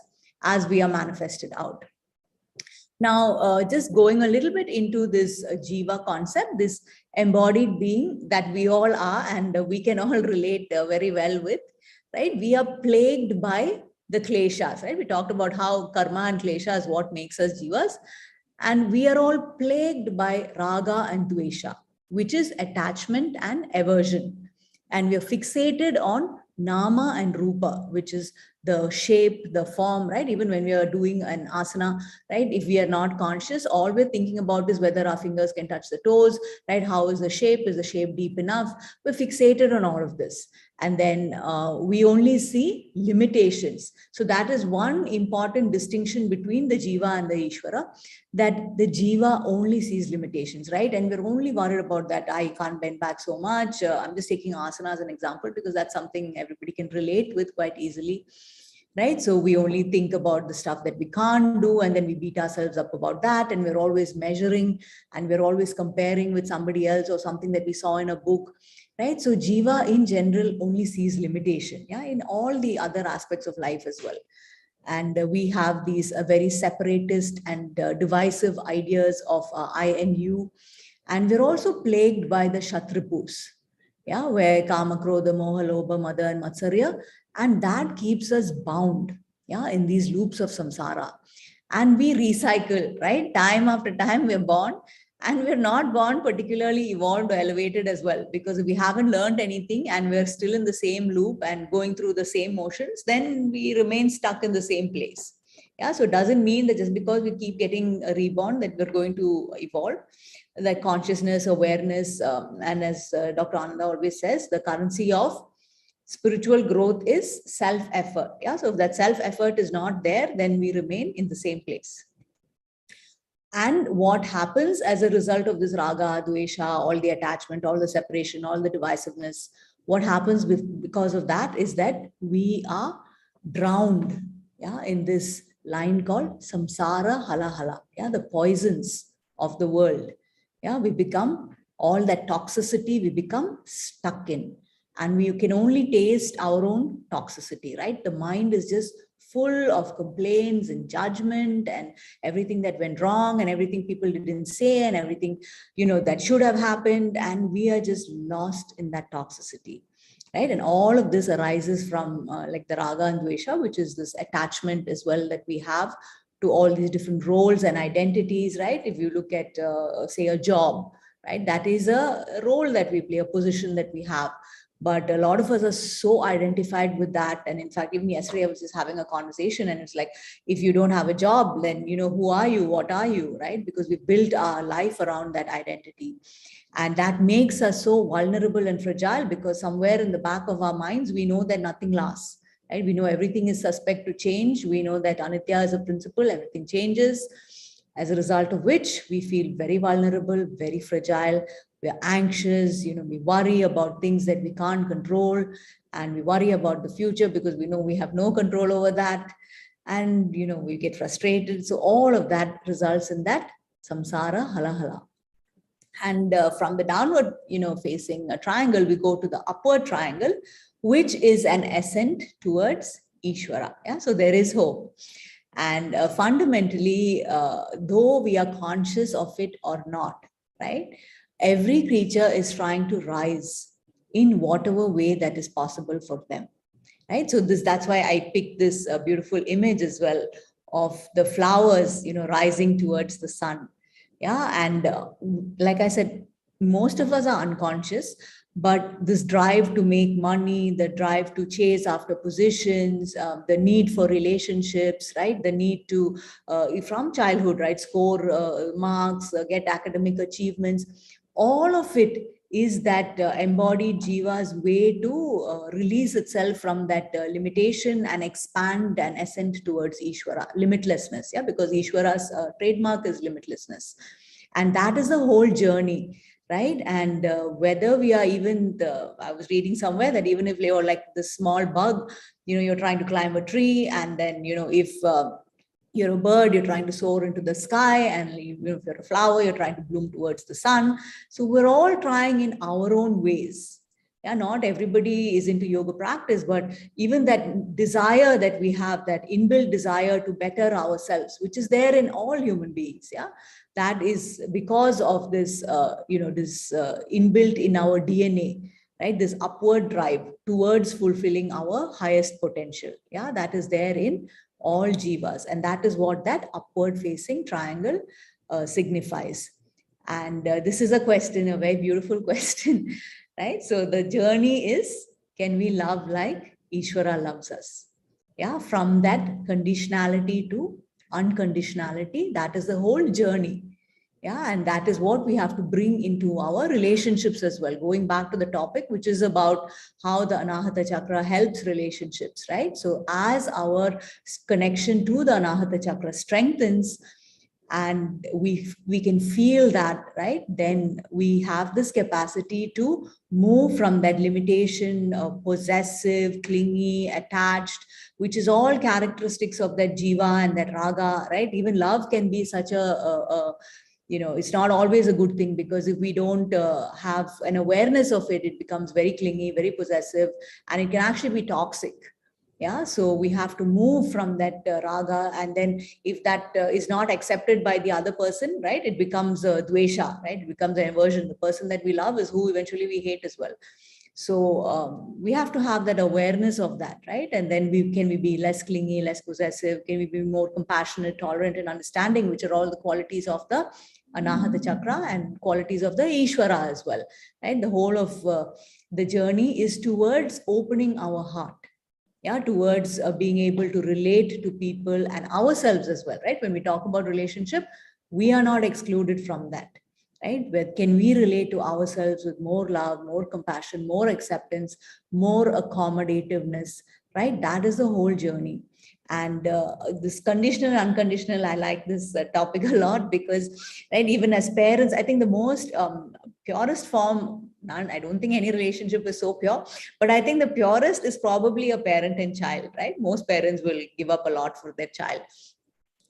as we are manifested out. Now, just going a little bit into this jiva concept, this embodied being that we all are, and we can all relate very well with, right? We are plagued by the kleshas, right? We talked about how karma and klesha is what makes us jivas. And we are all plagued by raga and dvesha, which is attachment and aversion. And we are fixated on nama and rupa, which is the shape, the form, right? Even when we are doing an asana, right? If we are not conscious, all we're thinking about is whether our fingers can touch the toes, right? How is the shape? Is the shape deep enough? We're fixated on all of this. And then we only see limitations. So that is one important distinction between the jiva and the Ishwara, that the jiva only sees limitations, right? And we're only worried about that. I can't bend back so much. I'm just taking asana as an example because that's something everybody can relate with quite easily, right? So we only think about the stuff that we can't do, and then we beat ourselves up about that. And we're always measuring, and we're always comparing with somebody else or something that we saw in a book, right? So jiva in general only sees limitation, yeah, in all the other aspects of life as well. And we have these very separatist and divisive ideas of I and you. And we're also plagued by the Shatripus, yeah, where Kama, Krodha, Moha, Lobha, Mada, and Matsarya. And that keeps us bound, yeah, in these loops of samsara. And we recycle, right? Time after time, we're born. And we're not born particularly evolved or elevated as well, because if we haven't learned anything and we're still in the same loop and going through the same motions, then we remain stuck in the same place. Yeah, so it doesn't mean that just because we keep getting reborn that we're going to evolve. That consciousness, awareness, and as Dr. Ananda always says, the currency of spiritual growth is self-effort. Yeah, so if that self-effort is not there, then we remain in the same place. And what happens as a result of this raga, dvesha, all the attachment, all the separation, all the divisiveness, what happens because of that is that we are drowned, yeah, in this line called samsara halahala, yeah, the poisons of the world. Yeah, we become all that toxicity, we become stuck in, and we can only taste our own toxicity, right? The mind is just full of complaints and judgment and everything that went wrong and everything people didn't say and everything, you know, that should have happened. And we are just lost in that toxicity, right? And all of this arises from like the raga and dvesha, which is this attachment as well that we have to all these different roles and identities, right? If you look at, say, a job, right? That is a role that we play, a position that we have. But a lot of us are so identified with that. And in fact, even yesterday, I was just having a conversation and it's like, if you don't have a job, then, you know, who are you? What are you, right? Because we built our life around that identity. And that makes us so vulnerable and fragile because somewhere in the back of our minds, we know that nothing lasts. Right? We know everything is suspect to change. We know that anitya is a principle, everything changes. As a result of which we feel very vulnerable, very fragile. We're anxious, you know, we worry about things that we can't control, and we worry about the future because we know we have no control over that. And, you know, we get frustrated. So all of that results in that samsara halahala. And from the downward, you know, facing a triangle, we go to the upward triangle, which is an ascent towards Ishwara. Yeah, so there is hope. And fundamentally, though we are conscious of it or not, right? Every creature is trying to rise in whatever way that is possible for them, right? So that's why I picked this beautiful image as well of the flowers, you know, rising towards the sun. Yeah, and like I said, most of us are unconscious, but this drive to make money, the drive to chase after positions, the need for relationships, right? The need to, from childhood, right, score marks, get academic achievements, all of it is that embodied jiva's way to release itself from that limitation and expand and ascend towards Ishwara, limitlessness, yeah, because Ishwara's trademark is limitlessness. And that is the whole journey, right? And whether we are even I was reading somewhere that even if you're like the small bug, you know, you're trying to climb a tree, and then, you know, if you're a bird, you're trying to soar into the sky, and if you're a flower, you're trying to bloom towards the sun. So we're all trying in our own ways. Yeah, not everybody is into yoga practice, but even that desire that we have, that inbuilt desire to better ourselves, which is there in all human beings. Yeah, that is because of this, this inbuilt in our DNA, right? This upward drive towards fulfilling our highest potential. Yeah, that is there in all jivas, and that is what that upward facing triangle signifies. And this is a question, a very beautiful question, right? So the journey is, can we love like Ishwara loves us? Yeah, from that conditionality to unconditionality, that is the whole journey. Yeah, and that is what we have to bring into our relationships as well. Going back to the topic, which is about how the Anahatha Chakra helps relationships, right? So as our connection to the Anahatha Chakra strengthens, and we can feel that, right, then we have this capacity to move from that limitation of possessive, clingy, attached, which is all characteristics of that jiva and that raga, right? Even love can be such a it's not always a good thing, because if we don't have an awareness of it, it becomes very clingy, very possessive, and it can actually be toxic. Yeah, so we have to move from that raga, and then if that is not accepted by the other person, right, it becomes dvesha, right? It becomes an aversion. The person that we love is who eventually we hate as well. So we have to have that awareness of that, right? And then can we be less clingy, less possessive? Can we be more compassionate, tolerant, and understanding, which are all the qualities of the Anahatha Chakra and qualities of the Ishwara as well, right? The whole of the journey is towards opening our heart. Yeah, towards being able to relate to people and ourselves as well, right? When we talk about relationship, we are not excluded from that, right? But can we relate to ourselves with more love, more compassion, more acceptance, more accommodativeness, right? That is the whole journey. And this conditional, unconditional, I like this topic a lot, because, right, even as parents, I think the most purest form, I don't think any relationship is so pure, but I think the purest is probably a parent and child, right? Most parents will give up a lot for their child.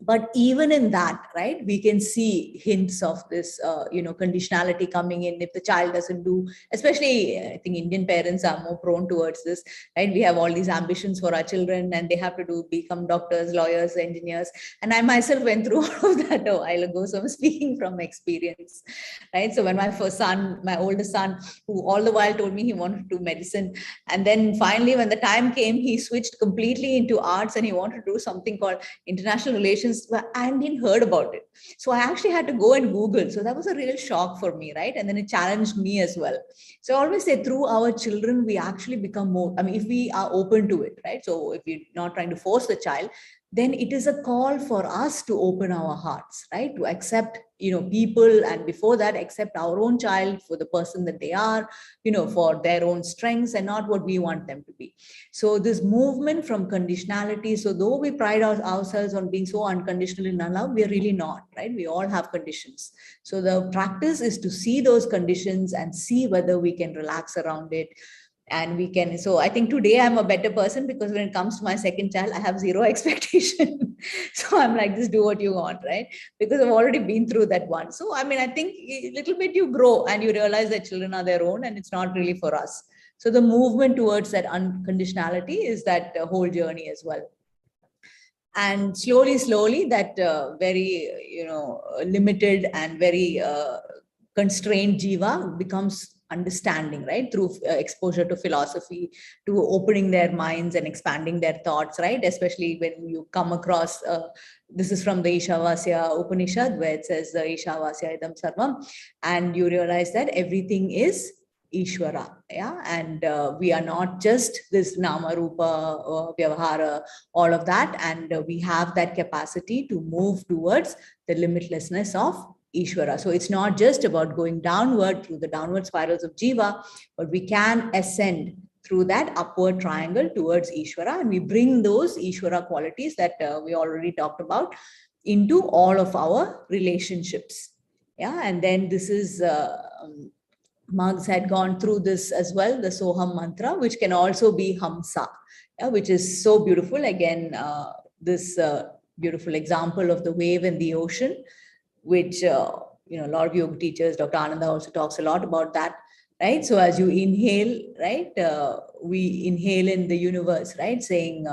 But even in that, right, we can see hints of this, conditionality coming in if the child doesn't do, especially I think Indian parents are more prone towards this, right? We have all these ambitions for our children, and they have to become doctors, lawyers, engineers. And I myself went through all of that a while ago. So I'm speaking from experience, right? So when my oldest son, who all the while told me he wanted to do medicine, and then finally when the time came, he switched completely into arts, and he wanted to do something called international relations. I didn't heard about it. So I actually had to go and Google. So that was a real shock for me, right? And then it challenged me as well. So I always say, through our children, we actually become more, if we are open to it, right? So if you're not trying to force the child, then it is a call for us to open our hearts, right? To accept, people, and before that, accept our own child for the person that they are, for their own strengths and not what we want them to be. So this movement from conditionality, so though we pride ourselves on being so unconditional in our love, we are really not, right? We all have conditions. So the practice is to see those conditions and see whether we can relax around it. And we can, so I think today I'm a better person, because when it comes to my second child, I have zero expectation. So I'm like, just do what you want, right? Because I've already been through that one. So, I think a little bit you grow and you realize that children are their own and it's not really for us. So the movement towards that unconditionality is that whole journey as well. And slowly, that very, limited and very constrained jiva becomes understanding, right? Through exposure to philosophy, to opening their minds and expanding their thoughts, right? Especially when you come across, this is from the Ishavasya Upanishad, where it says the Ishavasya idam sarvam, and you realize that everything is Ishwara, yeah, and we are not just this Nama Rupa, Vyavahara, all of that, and we have that capacity to move towards the limitlessness of Ishwara. So it's not just about going downward through the downward spirals of Jiva, but we can ascend through that upward triangle towards Ishwara, and we bring those Ishwara qualities that we already talked about into all of our relationships. Yeah, and then this is Marx had gone through this as well, the Soham Mantra, which can also be Hamsa, yeah, which is so beautiful. Again, this beautiful example of the wave in the ocean, which, a lot of yoga teachers, Dr. Ananda also talks a lot about that, right? So as you inhale, right, we inhale in the universe, right? Saying,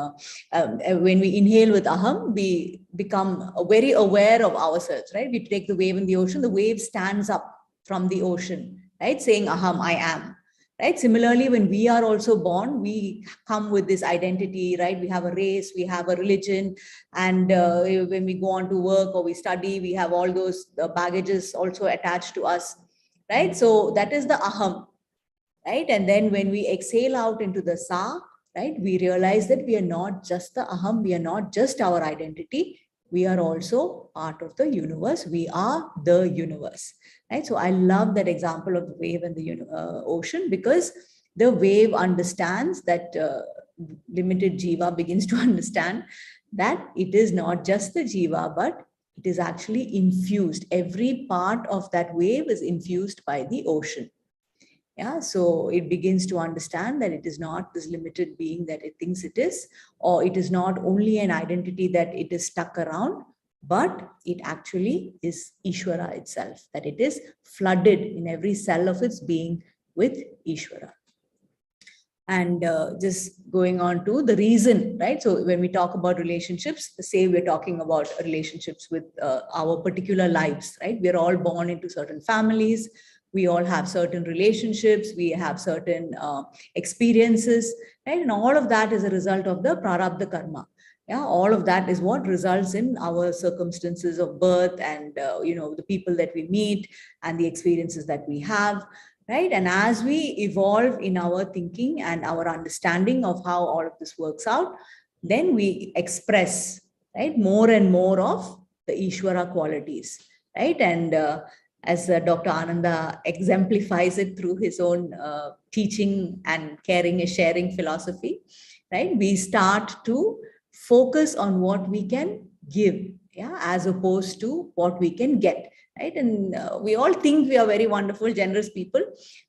when we inhale with aham, we become very aware of ourselves, right? We take the wave in the ocean, the wave stands up from the ocean, right? Saying aham, I am. Right. Similarly, when we are also born, we come with this identity, right? We have a race, we have a religion, and when we go on to work or we study, we have all those baggages also attached to us, right? So that is the aham, right? And then when we exhale out into the sa, right, we realize that we are not just the aham, we are not just our identity, we are also part of the universe. We are the universe, right? So I love that example of the wave and the ocean, because the wave understands that limited jiva begins to understand that it is not just the jiva, but it is actually infused. Every part of that wave is infused by the ocean. Yeah, so it begins to understand that it is not this limited being that it thinks it is, or it is not only an identity that it is stuck around, but it actually is Ishwara itself, that it is flooded in every cell of its being with Ishwara. And just going on to the reason, right? So when we talk about relationships, say we're talking about relationships with our particular lives, right? We're all born into certain families. We all have certain relationships, we have certain experiences, right? And all of that is a result of the prarabdha karma. Yeah, all of that is what results in our circumstances of birth and, the people that we meet and the experiences that we have, right? And as we evolve in our thinking and our understanding of how all of this works out, then we express, right, more and more of the Ishwara qualities, right? And as Dr. Ananda exemplifies it through his own teaching and caring and sharing philosophy, right? We start to focus on what we can give, yeah, as opposed to what we can get, right? And we all think we are very wonderful, generous people,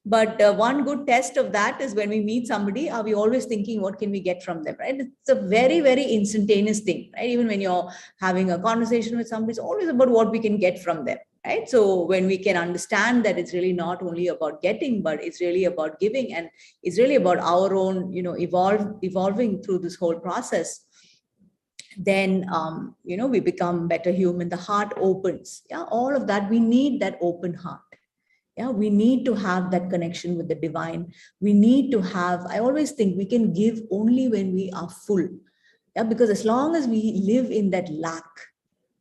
but one good test of that is when we meet somebody, are we always thinking what can we get from them, right? It's a very, very instantaneous thing, right? Even when you're having a conversation with somebody, it's always about what we can get from them. Right? So when we can understand that it's really not only about getting, but it's really about giving, and it's really about our own, evolving through this whole process, then, we become better human. The heart opens. Yeah, all of that. We need that open heart. Yeah, we need to have that connection with the divine. We need to have, I always think we can give only when we are full. Yeah, because as long as we live in that lack,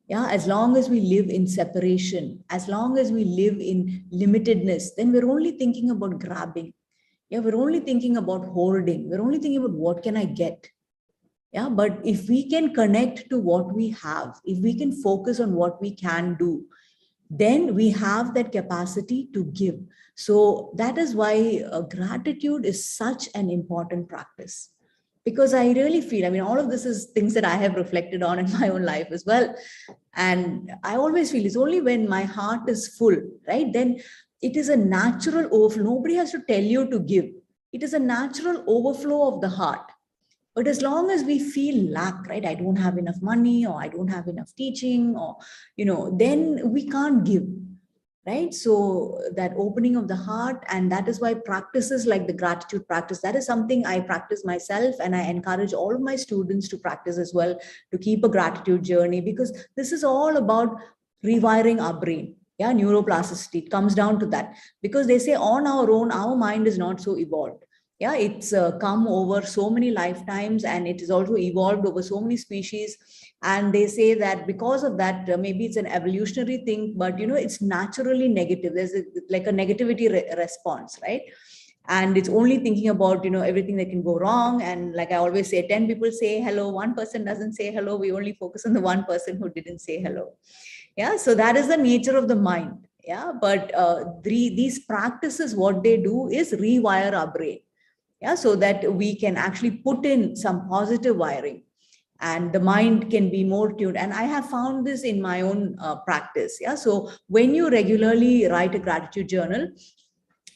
yeah, as long as we live in separation, as long as we live in limitedness, then we're only thinking about grabbing. Yeah, we're only thinking about hoarding. We're only thinking about what can I get. Yeah, but if we can connect to what we have, if we can focus on what we can do, then we have that capacity to give. So that is why gratitude is such an important practice. Because I really feel, all of this is things that I have reflected on in my own life as well. And I always feel it's only when my heart is full, right? Then it is a natural overflow. Nobody has to tell you to give. It is a natural overflow of the heart. But as long as we feel lack, right? I don't have enough money, or I don't have enough teaching, or, then we can't give. Right? So that opening of the heart, and that is why practices like the gratitude practice, that is something I practice myself, and I encourage all of my students to practice as well, to keep a gratitude journey, because this is all about rewiring our brain. Yeah, neuroplasticity, it comes down to that, because they say on our own, our mind is not so evolved. Yeah, it's come over so many lifetimes, and it is also evolved over so many species. And they say that because of that, maybe it's an evolutionary thing, but it's naturally negative. There's like a negativity response, right? And it's only thinking about everything that can go wrong. And like I always say, 10 people say hello, one person doesn't say hello. We only focus on the one person who didn't say hello. Yeah, so that is the nature of the mind. Yeah, but these practices, what they do is rewire our brain. Yeah, so that we can actually put in some positive wiring, and the mind can be more tuned. And I have found this in my own practice. Yeah, so when you regularly write a gratitude journal,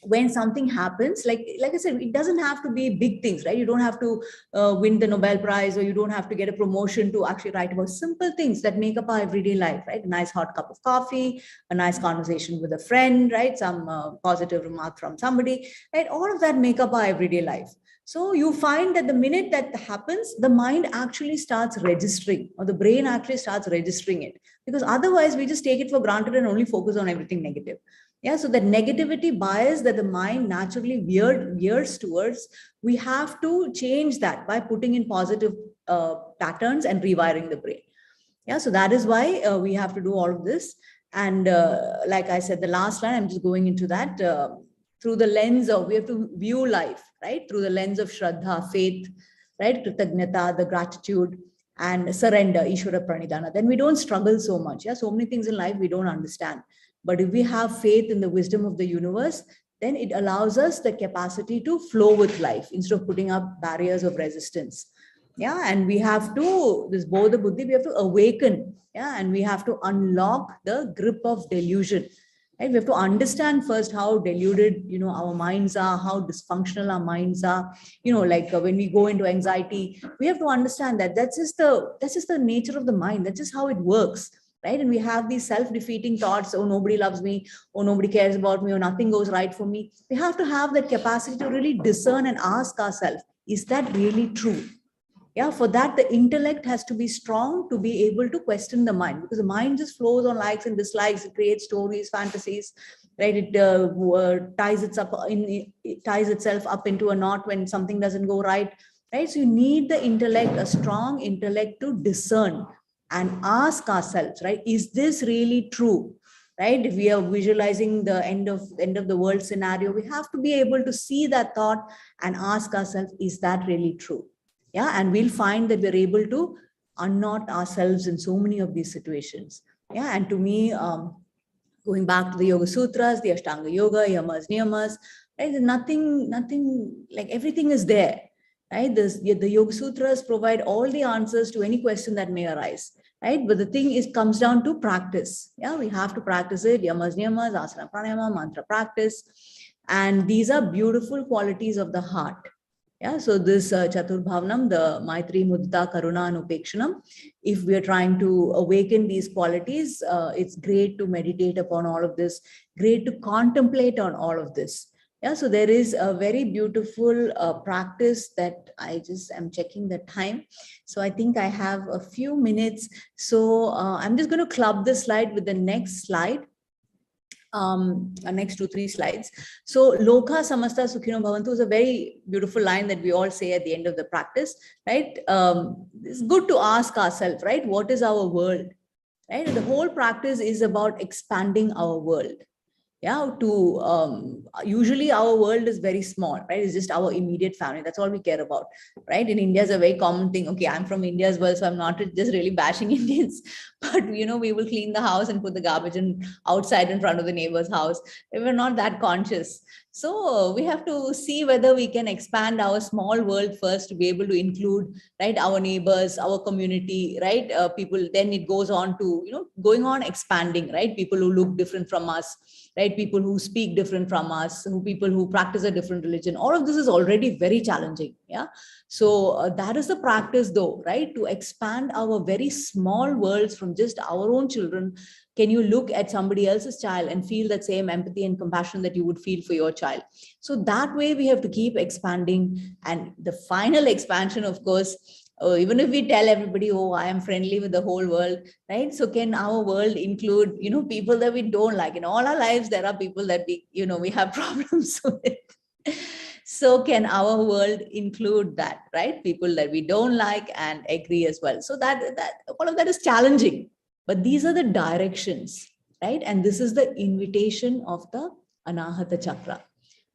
when something happens, like I said, it doesn't have to be big things, right? You don't have to win the Nobel Prize, or you don't have to get a promotion to actually write about simple things that make up our everyday life, right? A nice hot cup of coffee, a nice conversation with a friend, right? Some positive remark from somebody, right? All of that make up our everyday life. So you find that the minute that happens, the mind actually starts registering, or the brain actually starts registering it, because otherwise we just take it for granted and only focus on everything negative. Yeah, so that negativity bias that the mind naturally veers towards, we have to change that by putting in positive patterns and rewiring the brain. Yeah, so that is why we have to do all of this. And like I said, the last line, I'm just going into that, through the lens of, we have to view life, right? Through the lens of Shraddha, faith, right? Kritagnyata, the gratitude, and surrender, Ishwara Pranidhana. Then we don't struggle so much. Yeah, so many things in life we don't understand. But if we have faith in the wisdom of the universe, then it allows us the capacity to flow with life instead of putting up barriers of resistance. Yeah, and we have to, this Bodha Buddhi, we have to awaken. Yeah, and we have to unlock the grip of delusion. Right? We have to understand first how deluded, our minds are, how dysfunctional our minds are. Like when we go into anxiety, we have to understand that that's just the nature of the mind. That's just how it works. Right? And we have these self-defeating thoughts, oh, nobody loves me, oh, nobody cares about me, or nothing goes right for me. We have to have that capacity to really discern and ask ourselves, is that really true? Yeah, for that, the intellect has to be strong to be able to question the mind, because the mind just flows on likes and dislikes. It creates stories, fantasies, right? It ties itself up into a knot when something doesn't go right, right? So you need the intellect, a strong intellect, to discern and ask ourselves, right? Is this really true? Right? If we are visualizing the end of the world scenario, we have to be able to see that thought and ask ourselves, is that really true? Yeah, and we'll find that we're able to unknot ourselves in so many of these situations. Yeah, and to me, going back to the Yoga Sutras, the Ashtanga Yoga, Yamas, Niyamas, right? Nothing like, everything is there, right? The Yoga Sutras provide all the answers to any question that may arise, right? But the thing is, comes down to practice. Yeah, we have to practice it. Yamas, Niyamas, Asana, Pranayama, Mantra practice. And these are beautiful qualities of the heart. Yeah, so this Chatur Bhavanam, the Maitri, Mudita, Karuna, and Upekshanam, if we are trying to awaken these qualities, it's great to meditate upon all of this, great to contemplate on all of this. Yeah, so there is a very beautiful practice that I just am checking the time. So I think I have a few minutes. So I'm just going to club this slide with the next slide. Next 2-3 slides. So Loka Samasta Sukhino Bhavantu is a very beautiful line that we all say at the end of the practice, right? It's good to ask ourselves, right? What is our world? Right? The whole practice is about expanding our world. Yeah, usually our world is very small, right? It's just our immediate family. That's all we care about, right? In India, is a very common thing. Okay, I'm from India as well, so I'm not just really bashing Indians, but we will clean the house and put the garbage outside in front of the neighbor's house. We're not that conscious. So we have to see whether we can expand our small world first to be able to include, right, our neighbors, our community, right? People. Then it goes on to, going on expanding, right? People who look different from us, right? People who speak different from us, people who practice a different religion. All of this is already very challenging. Yeah. So that is the practice though, right? To expand our very small worlds from just our own children. Can you look at somebody else's child and feel that same empathy and compassion that you would feel for your child? So that way we have to keep expanding. And the final expansion, of course, even if we tell everybody, oh, I am friendly with the whole world, right? So can our world include, people that we don't like? In all our lives, there are people that we have problems with. So can our world include that, right? People that we don't like and agree as well. So that all of that is challenging, but these are the directions, right? And this is the invitation of the Anahatha Chakra.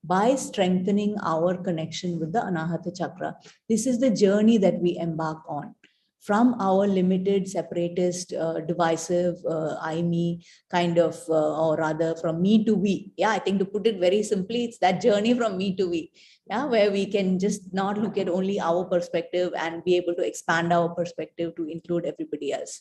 By strengthening our connection with the Anahatha Chakra, this is the journey that we embark on. From our limited, separatist, divisive, I, me kind of, or rather from me to we. Yeah, I think to put it very simply, it's that journey from me to we. Yeah, where we can just not look at only our perspective and be able to expand our perspective to include everybody else.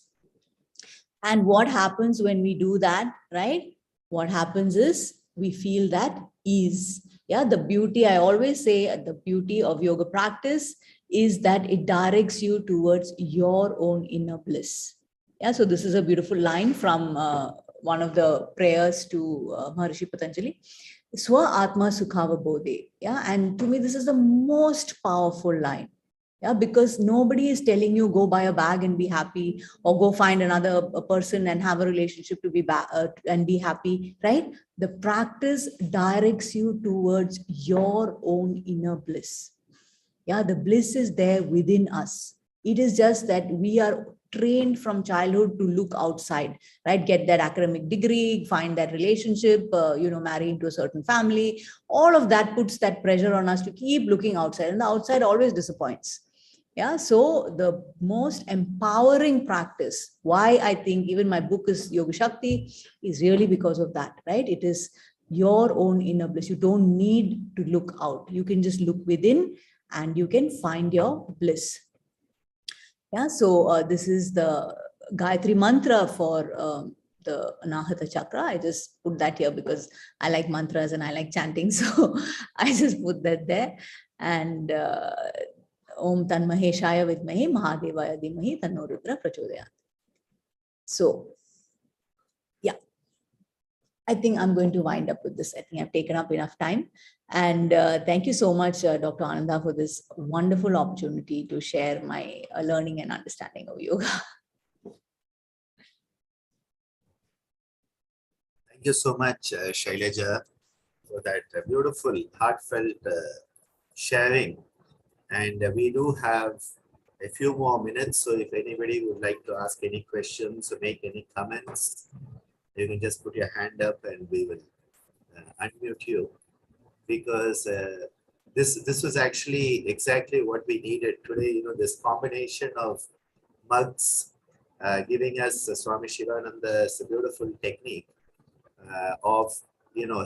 And what happens when we do that, right? What happens is we feel that ease. Yeah, the beauty, I always say, the beauty of yoga practice is that it directs you towards your own inner bliss. Yeah, so this is a beautiful line from one of the prayers to Maharishi Patanjali. Swa Atma Sukhava Bodhe. Yeah, and to me, this is the most powerful line. Yeah, because nobody is telling you go buy a bag and be happy, or go find another person and have a relationship to be and be happy, right? The practice directs you towards your own inner bliss. Yeah, the bliss is there within us. It is just that we are trained from childhood to look outside, right? Get that academic degree, find that relationship, marry into a certain family. All of that puts that pressure on us to keep looking outside, and the outside always disappoints. Yeah, so the most empowering practice, why I think even my book is Yoga Shakti, is really because of that, right? It is your own inner bliss. You don't need to look out. You can just look within and you can find your bliss. Yeah, so this is the Gayatri mantra for the Anahata Chakra. I just put that here because I like mantras and I like chanting. So I just put that there. And Om Tanmaheshaya Vidmahi Mahadevaya Dhimahi Tanno Rudra Prachodayat. So, yeah, I think I'm going to wind up with this. I think I've taken up enough time. And thank you so much, Dr. Ananda, for this wonderful opportunity to share my learning and understanding of yoga. Thank you so much, Shailaja, for that beautiful, heartfelt sharing. And we do have a few more minutes. So if anybody would like to ask any questions or make any comments, you can just put your hand up and we will unmute you. Because this was actually exactly what we needed today. This combination of mugs giving us Swami Shivananda's beautiful technique of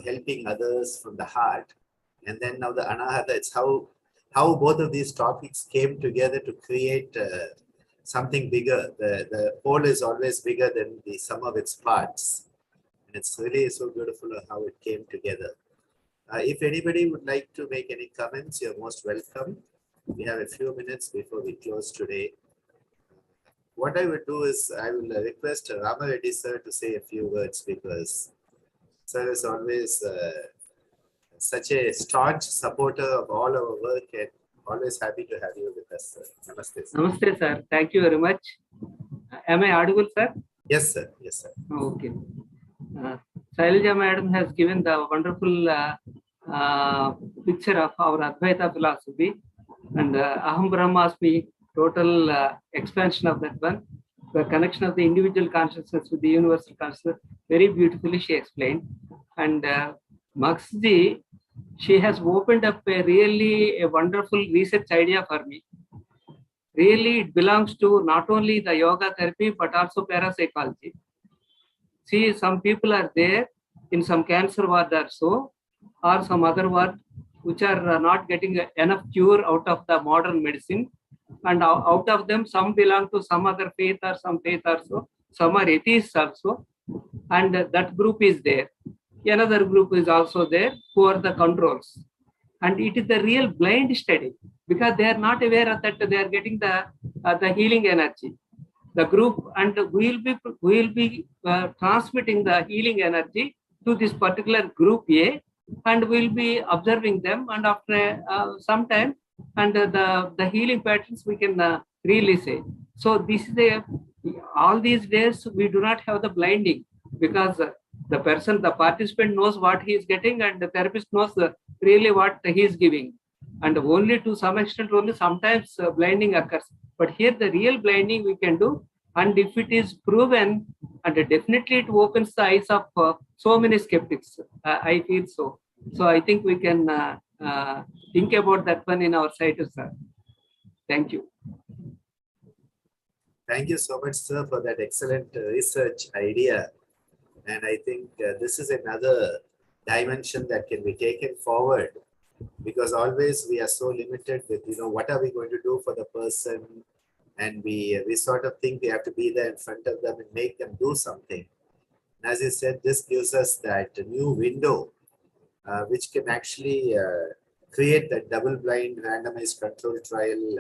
helping others from the heart, and then now the Anahata. It's how both of these topics came together to create something bigger. The whole is always bigger than the sum of its parts, and it's really so beautiful how it came together. If anybody would like to make any comments, you're most welcome. We have a few minutes before we close today. What I would do is I will request Rama Reddy sir to say a few words, because sir is always such a staunch supporter of all our work, and always happy to have you with us, sir. Namaste, sir. Namaste, sir. Thank you very much. Am I audible, sir? Yes, sir. Yes, sir. Okay. Shailaja madam has given the wonderful picture of our Advaita philosophy, and Aham Brahmasmi, total expansion of that one, the connection of the individual consciousness with the universal consciousness, very beautifully she explained. And Maksji, she has opened up a wonderful research idea for me. Really, it belongs to not only the yoga therapy, but also parapsychology. See, some people are there in some cancer ward or so, or some other ward, which are not getting enough cure out of the modern medicine. And out of them, some belong to some other faith or some faith also, some are atheists also. And that group is there. Another group is also there who are the controls. And it is the real blind study, because they are not aware of that they are getting the healing energy. The group, and we will be transmitting the healing energy to this particular group A, and we will be observing them, and after some time, and the healing patterns we can really say. So this is all these days we do not have the blinding, because the participant knows what he is getting, and the therapist knows really what he is giving. And only to some extent, only sometimes blinding occurs. But here the real blinding we can do, and if it is proven, and definitely it opens the eyes of so many skeptics. I feel so. So I think we can think about that one in our site, sir. Thank you. Thank you so much, sir, for that excellent research idea. And I think this is another dimension that can be taken forward, because always we are so limited with, what are we going to do for the person? And we sort of think we have to be there in front of them and make them do something. And as you said, this gives us that new window which can actually create the double-blind randomized control trial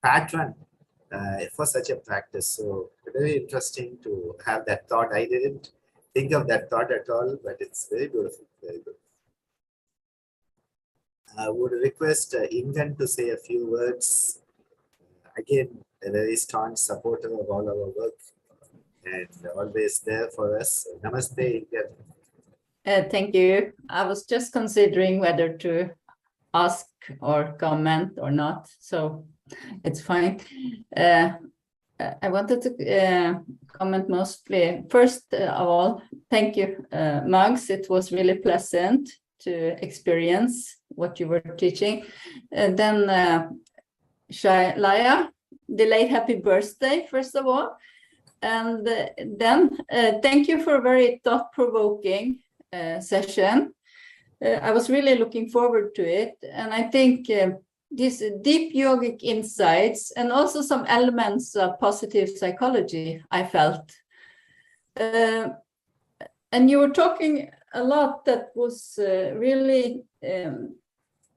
pattern for such a practice. So very interesting to have that thought. I didn't think of that thought at all, but it's very beautiful, very good. I would request Ingan to say a few words. Again, a very staunch supporter of all our work and always there for us. Namaste, Ingan. Thank you. I was just considering whether to ask or comment or not, so it's fine. I wanted to comment mostly. First of all, thank you, Mags. It was really pleasant to experience what you were teaching. And then Shailaja, delayed happy birthday, first of all. And then thank you for a very thought-provoking session. I was really looking forward to it. And I think these deep yogic insights and also some elements of positive psychology I felt. And you were talking a lot that was really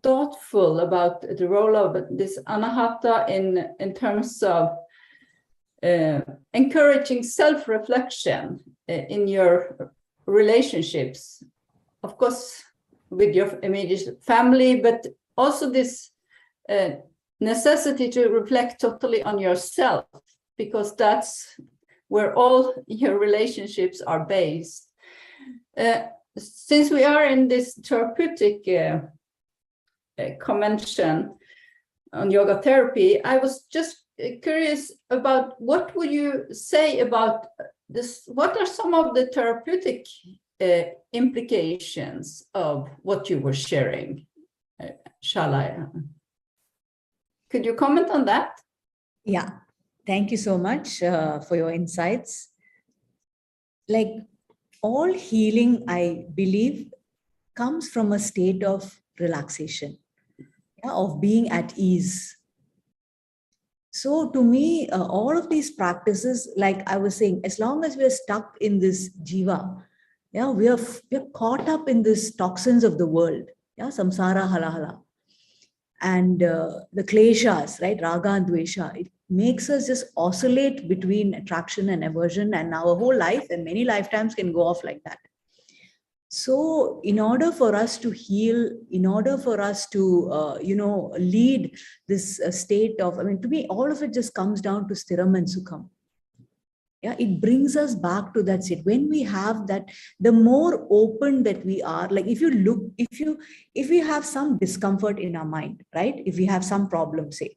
thoughtful about the role of this Anahata in terms of encouraging self-reflection in your relationships, of course, with your immediate family, but also this necessity to reflect totally on yourself, because that's where all your relationships are based. Since we are in this therapeutic convention on yoga therapy, I was just curious about what would you say about this? What are some of the therapeutic implications of what you were sharing, Shailaja? Could you comment on that? Yeah, thank you so much for your insights. Like all healing, I believe, comes from a state of relaxation, of being at ease. So to me, all of these practices, like I was saying, as long as we're stuck in this jiva, we're caught up in these toxins of the world, samsara, halahala, and the kleshas, right, raga and dvesha. It makes us just oscillate between attraction and aversion, and our whole life and many lifetimes can go off like that. So in order for us to heal, in order for us to, lead this state of, to me, all of it just comes down to stiram and sukham. Yeah, it brings us back to that state. When we have that, the more open that we are, like if we have some discomfort in our mind, right? If we have some problem, say,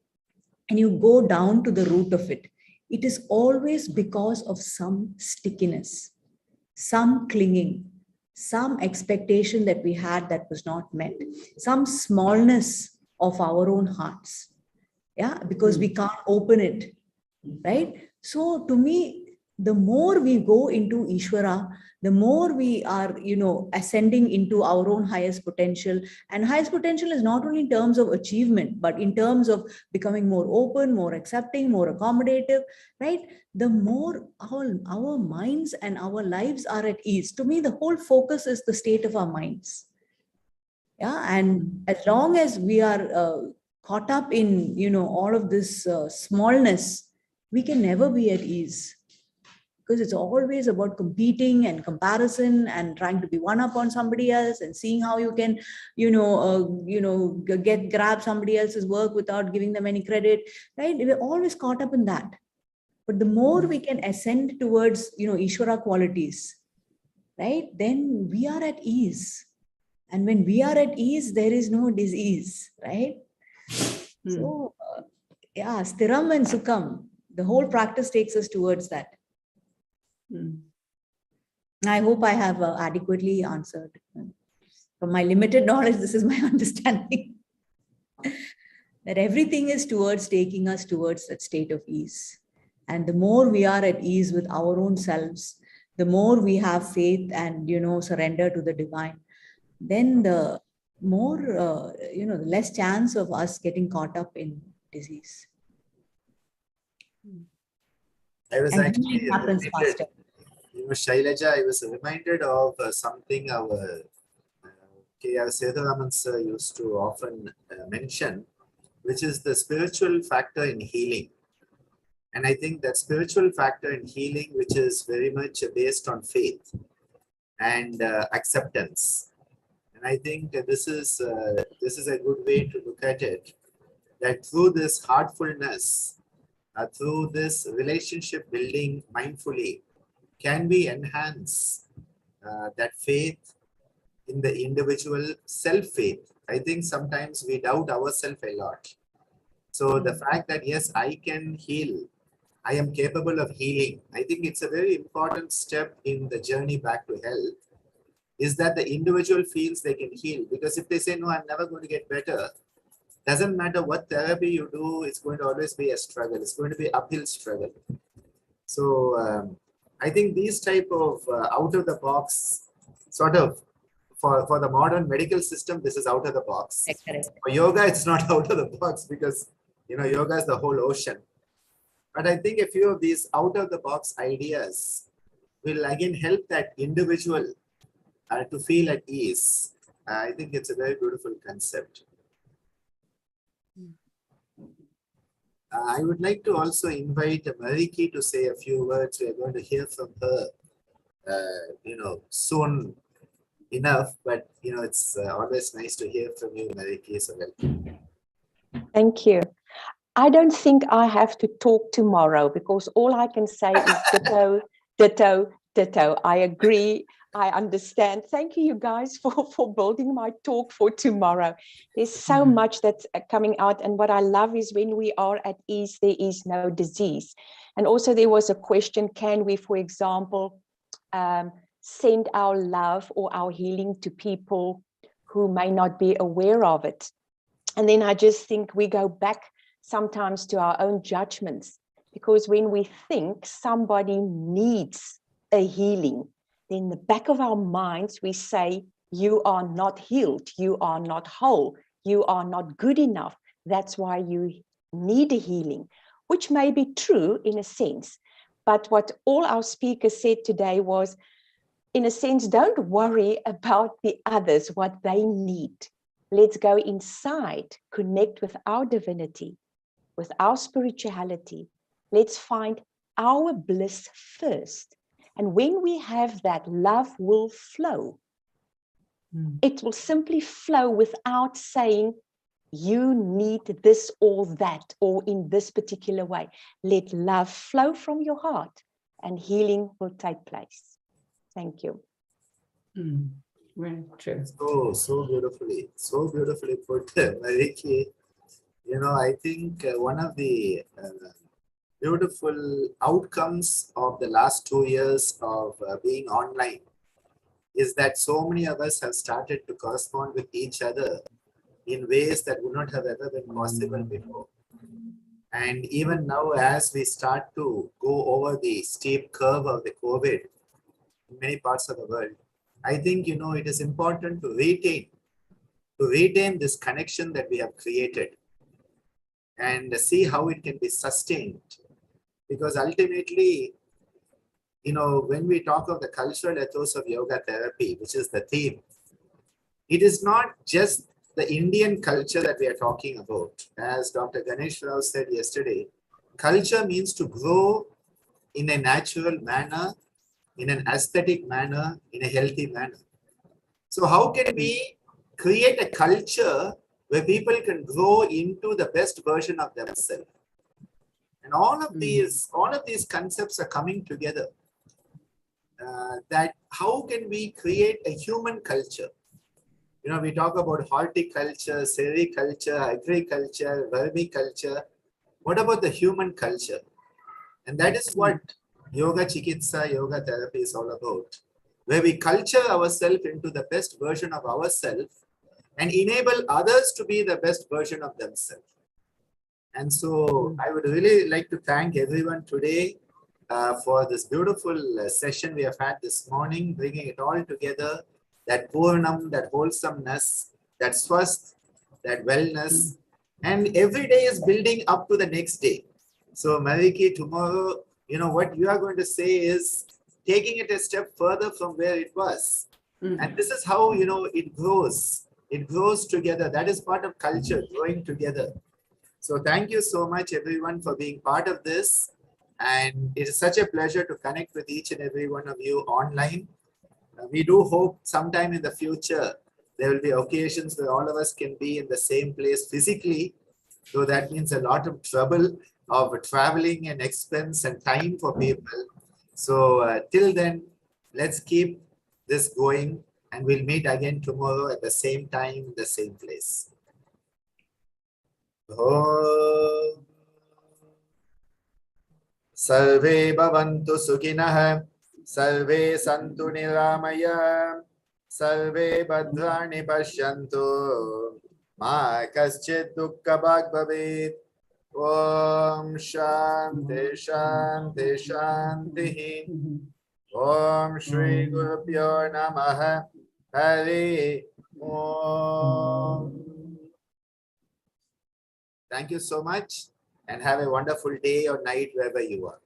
and you go down to the root of it, it is always because of some stickiness, some clinging, some expectation that we had that was not met, some smallness of our own hearts. Yeah, because we can't open it, right? So to me, the more we go into Ishwara, the more we are, ascending into our own highest potential. And highest potential is not only in terms of achievement, but in terms of becoming more open, more accepting, more accommodative, right? The more our minds and our lives are at ease. To me, the whole focus is the state of our minds. Yeah, and as long as we are caught up in, all of this smallness, we can never be at ease. Because it's always about competing and comparison and trying to be one up on somebody else and seeing how you can, grab somebody else's work without giving them any credit, right? We're always caught up in that. But the more we can ascend towards, Ishwara qualities, right? Then we are at ease. And when we are at ease, there is no disease, right? So, stiram and sukham, the whole practice takes us towards that. I hope I have adequately answered. From my limited knowledge, this is my understanding. That everything is towards taking us towards that state of ease. And the more we are at ease with our own selves, the more we have faith and, surrender to the divine, then the more, the less chance of us getting caught up in disease. I was and actually it happens faster. Shailaja, I was reminded of something our K.R. Sethuraman sir used to often mention, which is the spiritual factor in healing. And I think that spiritual factor in healing, which is very much based on faith and acceptance. And I think this is a good way to look at it, that through this heartfulness, through this relationship building mindfully, can we enhance that faith in the individual, self-faith. I think sometimes we doubt ourselves a lot. So the fact that, yes, I can heal, I am capable of healing, I think it's a very important step in the journey back to health, is that the individual feels they can heal. Because if they say, no, I'm never going to get better, doesn't matter what therapy you do, it's going to always be a struggle. It's going to be uphill struggle. So I think these type of out of the box sort of, for the modern medical system, this is out of the box. Correct. For yoga, it's not out of the box because, yoga is the whole ocean. But I think a few of these out of the box ideas will again help that individual to feel at ease. I think it's a very beautiful concept. I would like to also invite Mariki to say a few words. We are going to hear from her, soon enough, but it's always nice to hear from you, Mariki. So welcome. Thank you. I don't think I have to talk tomorrow because all I can say is ditto, ditto, ditto. I agree. I understand. Thank you guys for building my talk for tomorrow. There's so much that's coming out. And what I love is when we are at ease, there is no disease. And also there was a question, can we, for example, send our love or our healing to people who may not be aware of it? And then I just think we go back sometimes to our own judgments, because when we think somebody needs a healing, then in the back of our minds, we say, you are not healed, you are not whole, you are not good enough. That's why you need a healing, which may be true in a sense. But what all our speakers said today was, in a sense, don't worry about the others, what they need. Let's go inside, connect with our divinity, with our spirituality. Let's find our bliss first. And when we have that, love will flow. It will simply flow without saying, you need this or that, or in this particular way. Let love flow from your heart and healing will take place. Thank you. Very true. So beautifully put, Mariki. I think one of the beautiful outcomes of the last 2 years of being online is that so many of us have started to correspond with each other in ways that would not have ever been possible before. And even now, as we start to go over the steep curve of the COVID in many parts of the world, I think, it is important to retain this connection that we have created and see how it can be sustained. Because ultimately, when we talk of the cultural ethos of yoga therapy, which is the theme, it is not just the Indian culture that we are talking about. As Dr. Ganesh Rao said yesterday, culture means to grow in a natural manner, in an aesthetic manner, in a healthy manner. So how can we create a culture where people can grow into the best version of themselves? And all of these concepts are coming together. That how can we create a human culture? We talk about horticulture, sericulture, agriculture, vermiculture. What about the human culture? And that is what yoga chikitsa, yoga therapy is all about, where we culture ourselves into the best version of ourselves and enable others to be the best version of themselves. And so I would really like to thank everyone today for this beautiful session we have had this morning, bringing it all together, that purnam, that wholesomeness, that swasth, that wellness, and every day is building up to the next day. So Mariki, tomorrow, what you are going to say is taking it a step further from where it was. And this is how, it grows. It grows together. That is part of culture, growing together. So thank you so much, everyone, for being part of this. And it is such a pleasure to connect with each and every one of you online. We do hope sometime in the future, there will be occasions where all of us can be in the same place physically, though that means a lot of trouble of traveling and expense and time for people. So till then, let's keep this going, and we'll meet again tomorrow at the same time, the same place. Om Sarve Bhavantu Sukhinah, Sarve Santu Niramaya, Sarve Bhadrani Pashyantu, Ma Kaschid Dukkha Bhag Bhavet. Om Shanti Shanti Shanti. Om Shri Guru Pyo Namaha. Hari Om. Thank you so much, and have a wonderful day or night wherever you are.